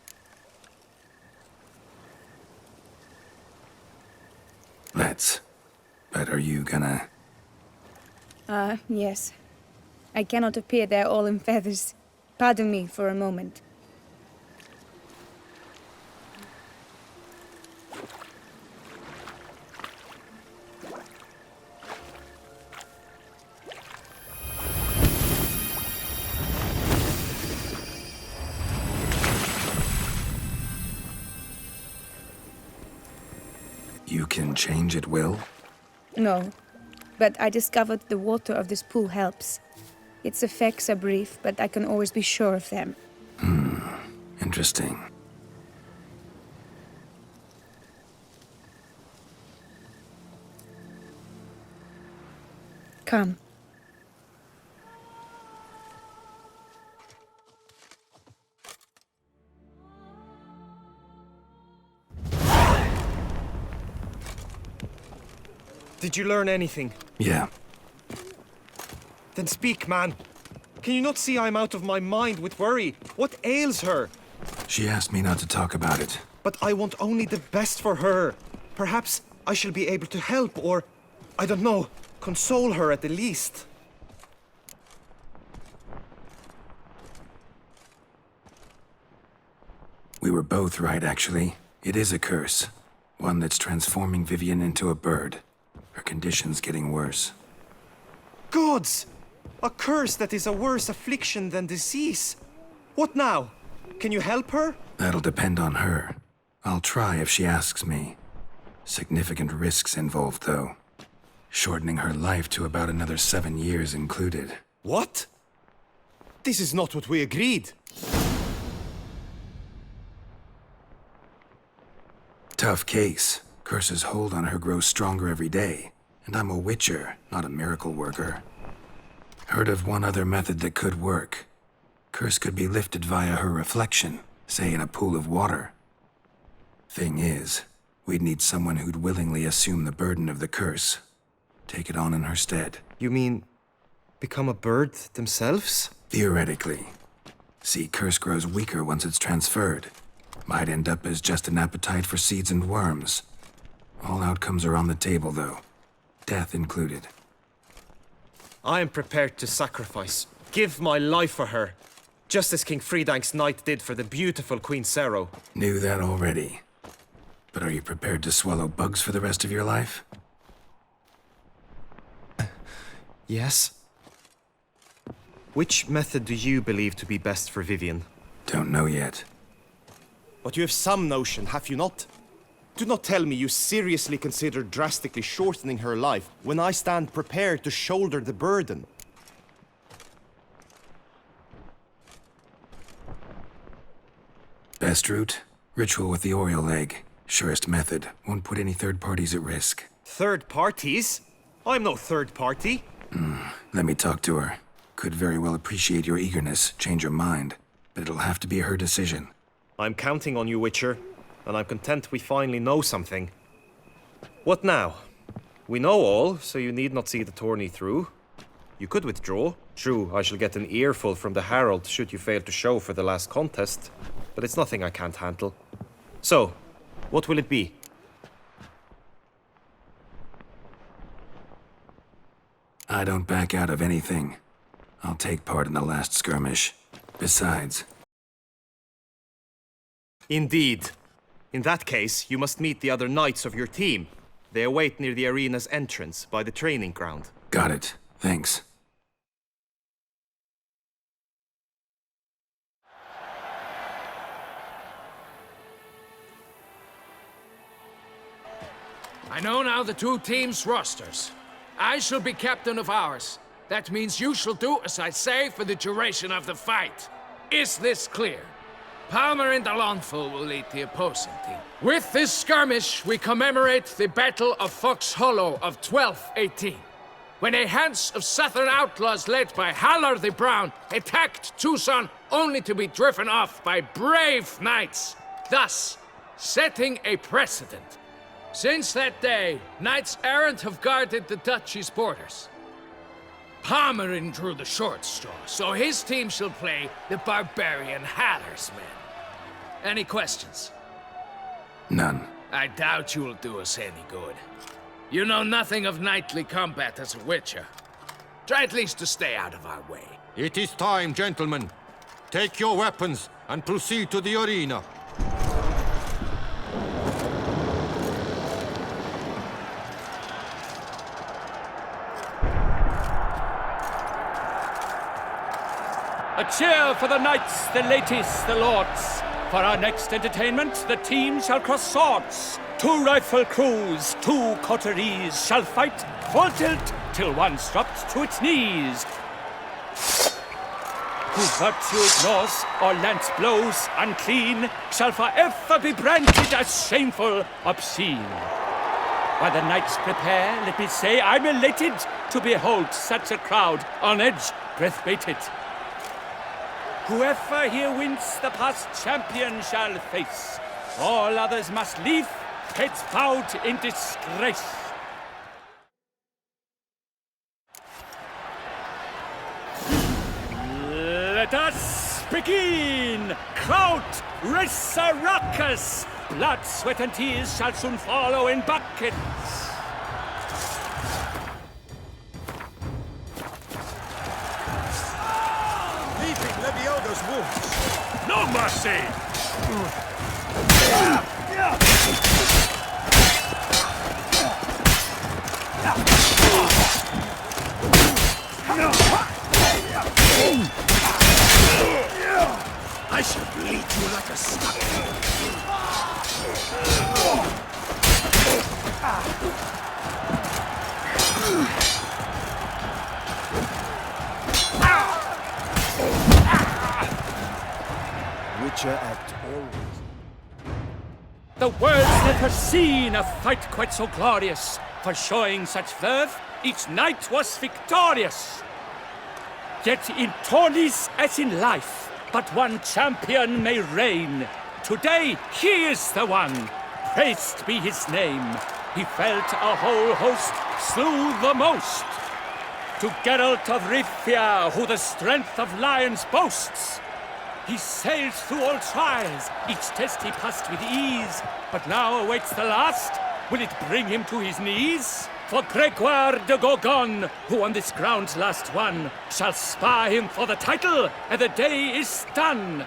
[SPEAKER 3] Let's. But are you gonna...
[SPEAKER 5] Yes. I cannot appear there all in feathers. Pardon me for a moment.
[SPEAKER 3] You can change at will?
[SPEAKER 5] No, but I discovered the water of this pool helps. Its effects are brief, but I can always be sure of them.
[SPEAKER 3] Interesting.
[SPEAKER 5] Come.
[SPEAKER 2] Did you learn anything?
[SPEAKER 3] Yeah.
[SPEAKER 2] Then speak, man. Can you not see I'm out of my mind with worry? What ails her?
[SPEAKER 3] She asked me not to talk about it.
[SPEAKER 2] But I want only the best for her. Perhaps I shall be able to help or, I don't know, console her at the least.
[SPEAKER 3] We were both right, actually. It is a curse. One that's transforming Vivian into a bird. Her condition's getting worse.
[SPEAKER 2] Gods! A curse that is a worse affliction than disease. What now? Can you help her?
[SPEAKER 3] That'll depend on her. I'll try if she asks me. Significant risks involved, though. Shortening her life to about another 7 years included.
[SPEAKER 2] What? This is not what we agreed.
[SPEAKER 3] Tough case. Curse's hold on her grows stronger every day. And I'm a witcher, not a miracle worker. Heard of one other method that could work. Curse could be lifted via her reflection, say in a pool of water. Thing is, we'd need someone who'd willingly assume the burden of the curse. Take it on in her stead.
[SPEAKER 2] You mean become a bird themselves?
[SPEAKER 3] Theoretically. See, curse grows weaker once it's transferred. Might end up as just an appetite for seeds and worms. All outcomes are on the table, though. Death included.
[SPEAKER 2] I am prepared to sacrifice, give my life for her, just as King Fridank's knight did for the beautiful Queen Sero.
[SPEAKER 3] Knew that already. But are you prepared to swallow bugs for the rest of your life?
[SPEAKER 2] Yes. Which method do you believe to be best for Vivian?
[SPEAKER 3] Don't know yet.
[SPEAKER 2] But you have some notion, have you not? Do not tell me you seriously consider drastically shortening her life when I stand prepared to shoulder the burden.
[SPEAKER 3] Best route? Ritual with the Oriole egg. Surest method. Won't put any third parties at risk.
[SPEAKER 2] Third parties? I'm no third party.
[SPEAKER 3] Let me talk to her. Could very well appreciate your eagerness, change her mind. But it'll have to be her decision.
[SPEAKER 2] I'm counting on you, Witcher. And I'm content we finally know something. What now? We know all, so you need not see the tourney through. You could withdraw. True, I shall get an earful from the Herald should you fail to show for the last contest. But it's nothing I can't handle. So, what will it be?
[SPEAKER 3] I don't back out of anything. I'll take part in the last skirmish. Besides...
[SPEAKER 2] Indeed. In that case, you must meet the other knights of your team. They await near the arena's entrance, by the training ground.
[SPEAKER 3] Got it. Thanks.
[SPEAKER 12] I know now the two teams' rosters. I shall be captain of ours. That means you shall do as I say for the duration of the fight. Is this clear? Palmer and Alonful will lead the opposing team. With this skirmish, we commemorate the Battle of Fox Hollow of 1218, when a Hans of Southern outlaws led by Halar the Brown attacked Tucson only to be driven off by brave knights, thus setting a precedent. Since that day, knights errant have guarded the duchy's borders. Palmerin drew the short straw, so his team shall play the barbarian Halar's men. Any questions?
[SPEAKER 3] None.
[SPEAKER 12] I doubt you'll do us any good. You know nothing of knightly combat as a witcher. Try at least to stay out of our way.
[SPEAKER 10] It is time, gentlemen. Take your weapons and proceed to the arena.
[SPEAKER 8] A cheer for the knights, the ladies, the lords. For our next entertainment, the team shall cross swords. 2 rifle crews, 2 coteries shall fight full tilt till one's dropped to its knees. Who virtue ignores or lance blows unclean shall forever be branded as shameful, obscene. While the knights prepare, let me say I'm elated to behold such a crowd on edge, breath baited. Whoever here wins the past champion shall face. All others must leave, heads bowed in disgrace. Let us begin! Crowd, race a ruckus! Blood, sweat, and tears shall soon follow in buckets. No mercy!
[SPEAKER 6] I shall bleed you like a stuck.
[SPEAKER 7] Witcher act always.
[SPEAKER 8] The world's never seen a fight quite so glorious. For showing such verve, each knight was victorious. Yet in tourneys as in life, but one champion may reign. Today he is the one, praised be his name. He felt a whole host, slew the most. To Geralt of Rivia, who the strength of lions boasts. He sailed through all trials, each test he passed with ease. But now awaits the last, will it bring him to his knees? For Gregoire de Gorgon, who on this ground last won, shall spar him for the title, and the day is done.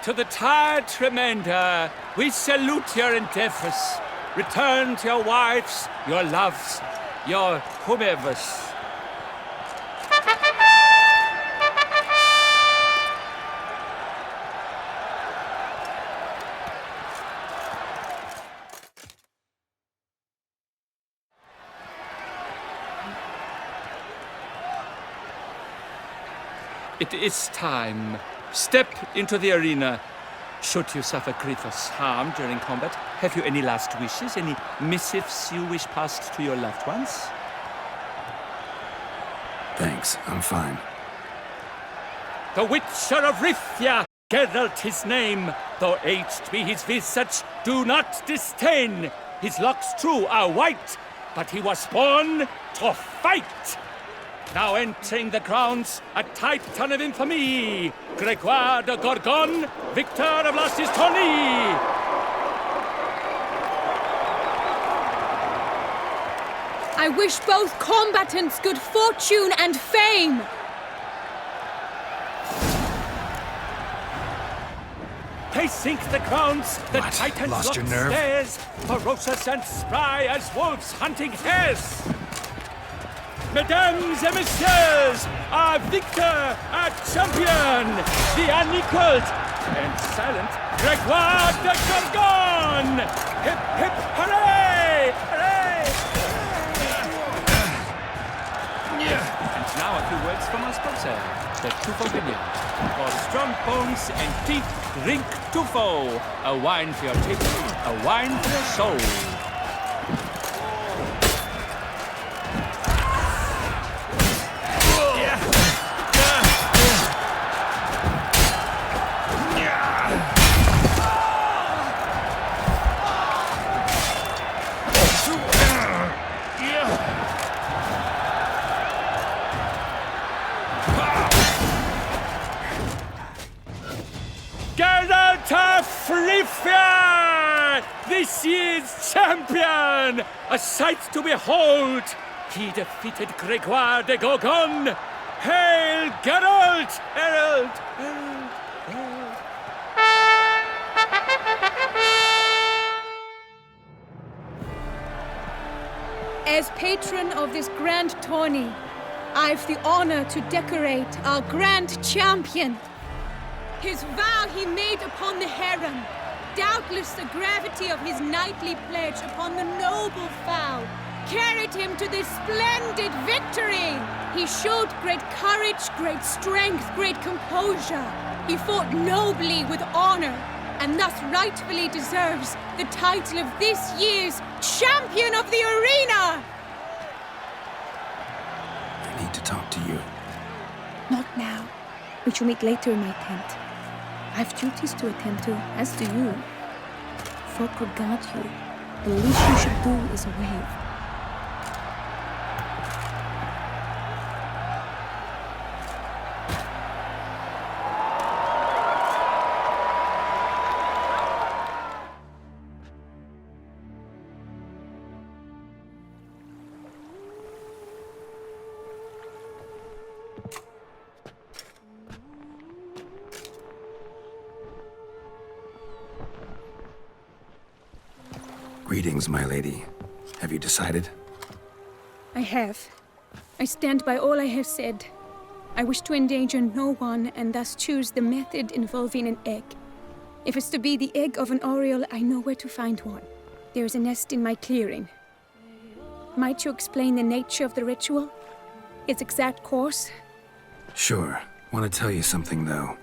[SPEAKER 8] To the tired remainder, we salute your endeavors. Return to your wives, your loves, your whomevers. It is time. Step into the arena. Should you suffer grievous harm during combat, have you any last wishes? Any missives you wish passed to your loved ones?
[SPEAKER 3] Thanks, I'm fine.
[SPEAKER 8] The Witcher of Rivia, Geralt his name. Though aged be his visage, do not disdain. His locks true are white, but he was born to fight. Now entering the grounds, a titan of infamy, Gregoire de Gorgon, victor of last his tourney.
[SPEAKER 5] I wish both combatants good fortune and fame.
[SPEAKER 8] Pacing the grounds, the
[SPEAKER 3] What?
[SPEAKER 8] titans
[SPEAKER 3] Lost your
[SPEAKER 8] locked
[SPEAKER 3] nerve?
[SPEAKER 8] stairs, ferocious and spry as wolves hunting hares. Mesdames et messieurs, our victor, our champion, the unequaled and silent Gregoire de Gorgon! Hip, hip, hooray! Hooray! And now a few words from our sponsor, the Tufo Vineyard. For strong bones and teeth, drink Tufo. A wine for your taste, a wine for your soul. Geralt of Rivia! This year's champion! A sight to behold! He defeated Gregoire de Gorgon! Hail Geralt! Herald! Herald! Herald!
[SPEAKER 5] As patron of this grand tourney, I've the honor to decorate our grand champion. His vow he made upon the harem, doubtless the gravity of his knightly pledge upon the noble vow, carried him to this splendid victory. He showed great courage, great strength, great composure. He fought nobly with honor, and thus rightfully deserves the title of this year's Champion of the Arena!
[SPEAKER 3] I need to talk to you.
[SPEAKER 5] Not now. We shall meet later in my tent. I have duties to attend to, as do you. Folk regard you. The least you should do is wave.
[SPEAKER 3] Greetings, my lady. Have you decided?
[SPEAKER 5] I have. I stand by all I have said. I wish to endanger no one and thus choose the method involving an egg. If it's to be the egg of an oriole, I know where to find one. There is a nest in my clearing. Might you explain the nature of the ritual? Its exact course?
[SPEAKER 3] Sure. Want to tell you something, though.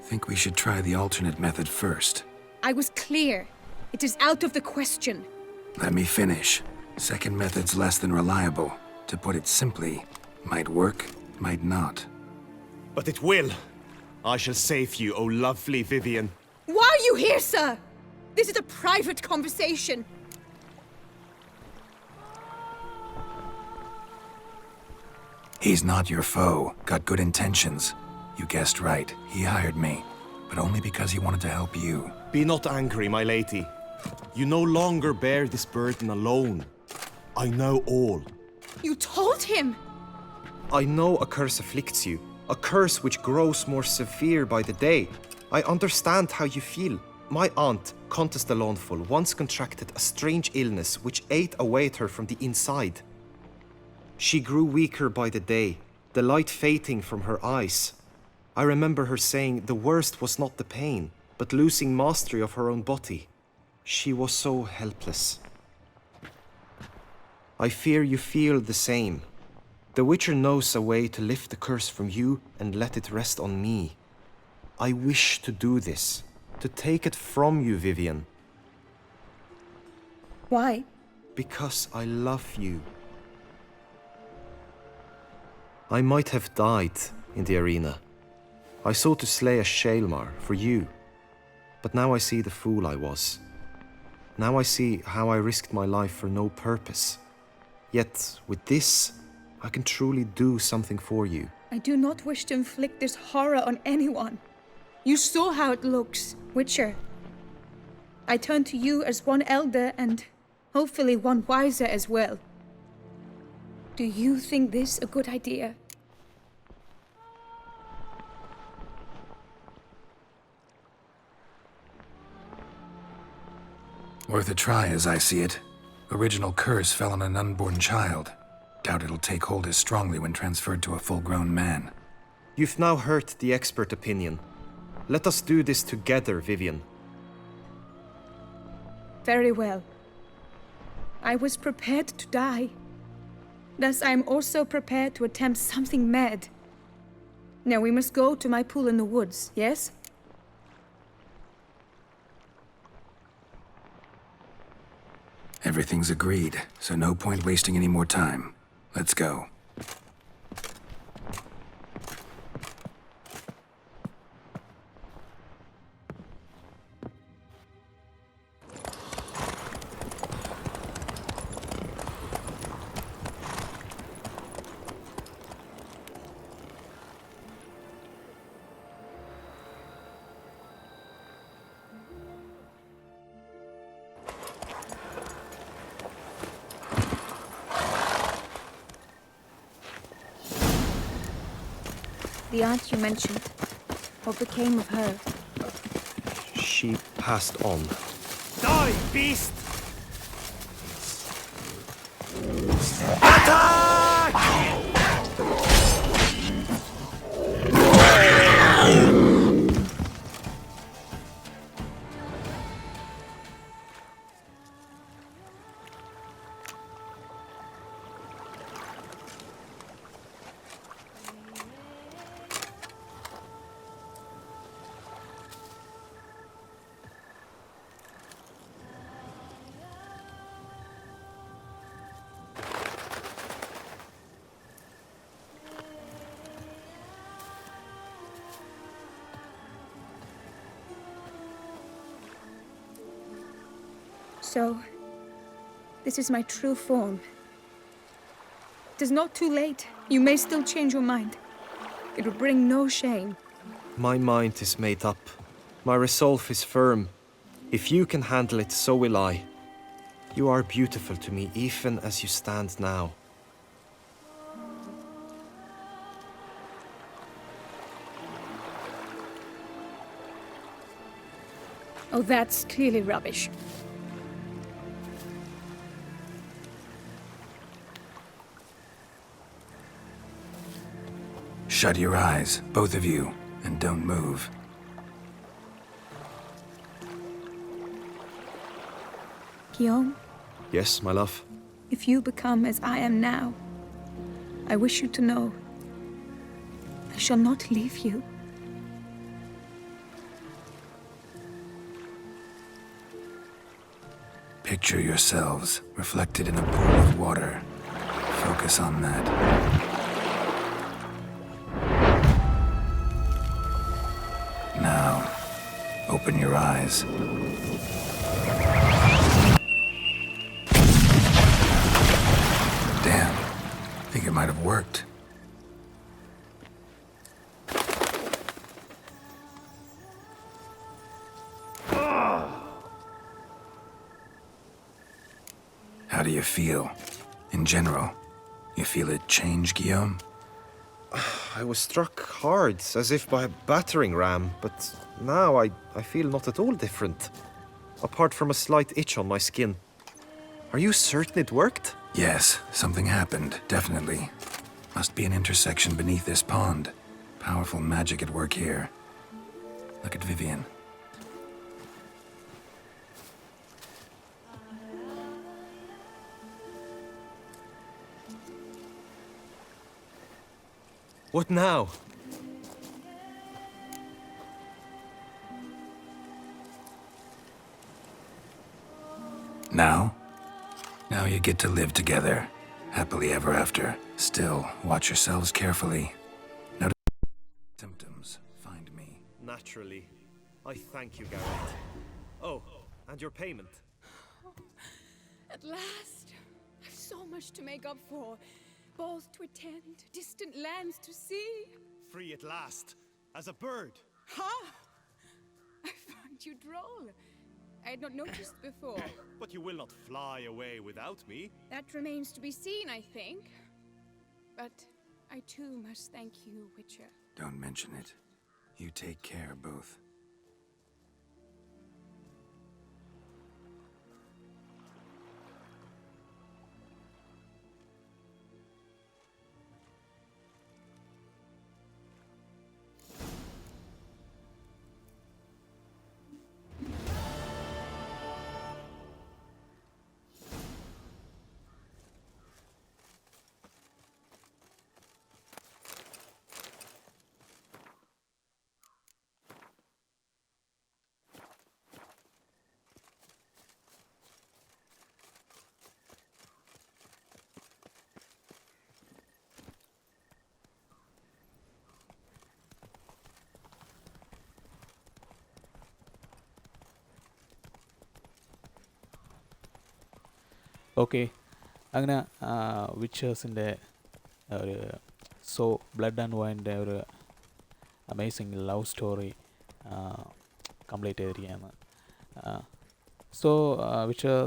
[SPEAKER 3] Think we should try the alternate method first.
[SPEAKER 5] I was clear. It is out of the question.
[SPEAKER 3] Let me finish. Second method's less than reliable. To put it simply, might work, might not.
[SPEAKER 2] But it will. I shall save you, O lovely Vivian.
[SPEAKER 5] Why are you here, sir? This is a private conversation.
[SPEAKER 3] He's not your foe. Got good intentions. You guessed right. He hired me. But only because he wanted to help you.
[SPEAKER 2] Be not angry, my lady. You no longer bear this burden alone. I know all.
[SPEAKER 5] You told him!
[SPEAKER 2] I know a curse afflicts you. A curse which grows more severe by the day. I understand how you feel. My aunt, Countess de Lawnful, once contracted a strange illness which ate away at her from the inside. She grew weaker by the day, the light fading from her eyes. I remember her saying the worst was not the pain, but losing mastery of her own body. She was so helpless. I fear you feel the same. The Witcher knows a way to lift the curse from you and let it rest on me. I wish to do this, to take it from you, Vivian.
[SPEAKER 5] Why?
[SPEAKER 2] Because I love you. I might have died in the arena. I sought to slay a Shaelmar for you. But now I see the fool I was. Now I see how I risked my life for no purpose. Yet, with this, I can truly do something for you.
[SPEAKER 5] I do not wish to inflict this horror on anyone. You saw how it looks, Witcher. I turn to you as one elder and hopefully one wiser as well. Do you think this a good idea?
[SPEAKER 3] Worth a try, as I see it. Original curse fell on an unborn child. Doubt it'll take hold as strongly when transferred to a full-grown man.
[SPEAKER 2] You've now heard the expert opinion. Let us do this together, Vivian.
[SPEAKER 5] Very well. I was prepared to die. Thus I am also prepared to attempt something mad. Now we must go to my pool in the woods, yes?
[SPEAKER 3] Everything's agreed, so no point wasting any more time. Let's go.
[SPEAKER 5] The aunt you mentioned. What became of her?
[SPEAKER 2] She passed on.
[SPEAKER 11] Die, beast!
[SPEAKER 5] So, this is my true form. It is not too late. You may still change your mind. It will bring no shame.
[SPEAKER 2] My mind is made up. My resolve is firm. If you can handle it, so will I. You are beautiful to me, even as you stand now.
[SPEAKER 5] Oh, that's clearly rubbish.
[SPEAKER 3] Shut your eyes, both of you, and don't move.
[SPEAKER 5] Guillaume,
[SPEAKER 2] Yes, my love?
[SPEAKER 5] if you become as I am now, I wish you to know I shall not leave you.
[SPEAKER 3] Picture yourselves reflected in a pool of water. Focus on that. Now, open your eyes. Damn. Think it might have worked. How do you feel? In general, you feel it change, Guillaume?
[SPEAKER 2] I was struck hard, as if by a battering ram, but now I feel not at all different. Apart from a slight itch on my skin. Are you certain it worked?
[SPEAKER 3] Yes, something happened, definitely. Must be an intersection beneath this pond. Powerful magic at work here. Look at Vivian.
[SPEAKER 2] What now?
[SPEAKER 3] Now? Now you get to live together. Happily ever after. Still, watch yourselves carefully. Notice symptoms. Find me.
[SPEAKER 2] Naturally. I thank you, Garrett. Oh, and your payment.
[SPEAKER 5] At last, I've so much to make up for. Balls to attend, distant lands to see.
[SPEAKER 11] Free at last, as a bird.
[SPEAKER 5] Ha! I find you droll. I had not noticed before.
[SPEAKER 11] But you will not fly away without me.
[SPEAKER 5] That remains to be seen, I think. But I too must thank you, Witcher.
[SPEAKER 3] Don't mention it. You take care, both.
[SPEAKER 1] Okay, അങ്ങനെ വിച്ചേഴ്സിൻ്റെ ഒരു blood and വൈൻ്റെ ഒരു amazing love story complete ചെയ്തിരിക്കുകയാണ്. Witcher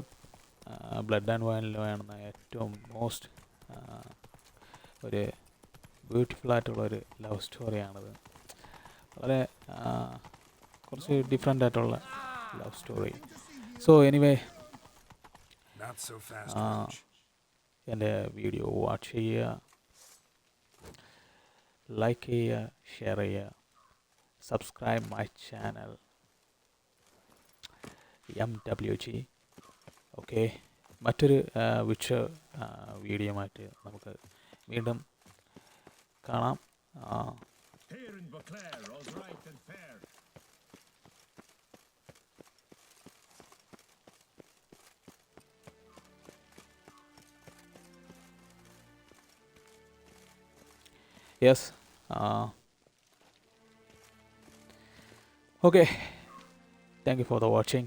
[SPEAKER 1] blood and വൈനിൽ വേണമെന്ന ഏറ്റവും most ഒരു ബ്യൂട്ടിഫുള്ളായിട്ടുള്ളൊരു love സ്റ്റോറിയാണിത്. വളരെ കുറച്ച് different ആയിട്ടുള്ള ലവ് സ്റ്റോറി. എനിവേ, എൻ്റെ വീഡിയോ വാച്ച് ചെയ്യുക, ലൈക്ക് ചെയ്യുക, ഷെയർ ചെയ്യുക, subscribe my channel MWG. Okay, മറ്റൊരു വിച്ചർ വീഡിയോയുമായിട്ട് നമുക്ക് വീണ്ടും കാണാം. Yes. Okay. Thank you for the watching.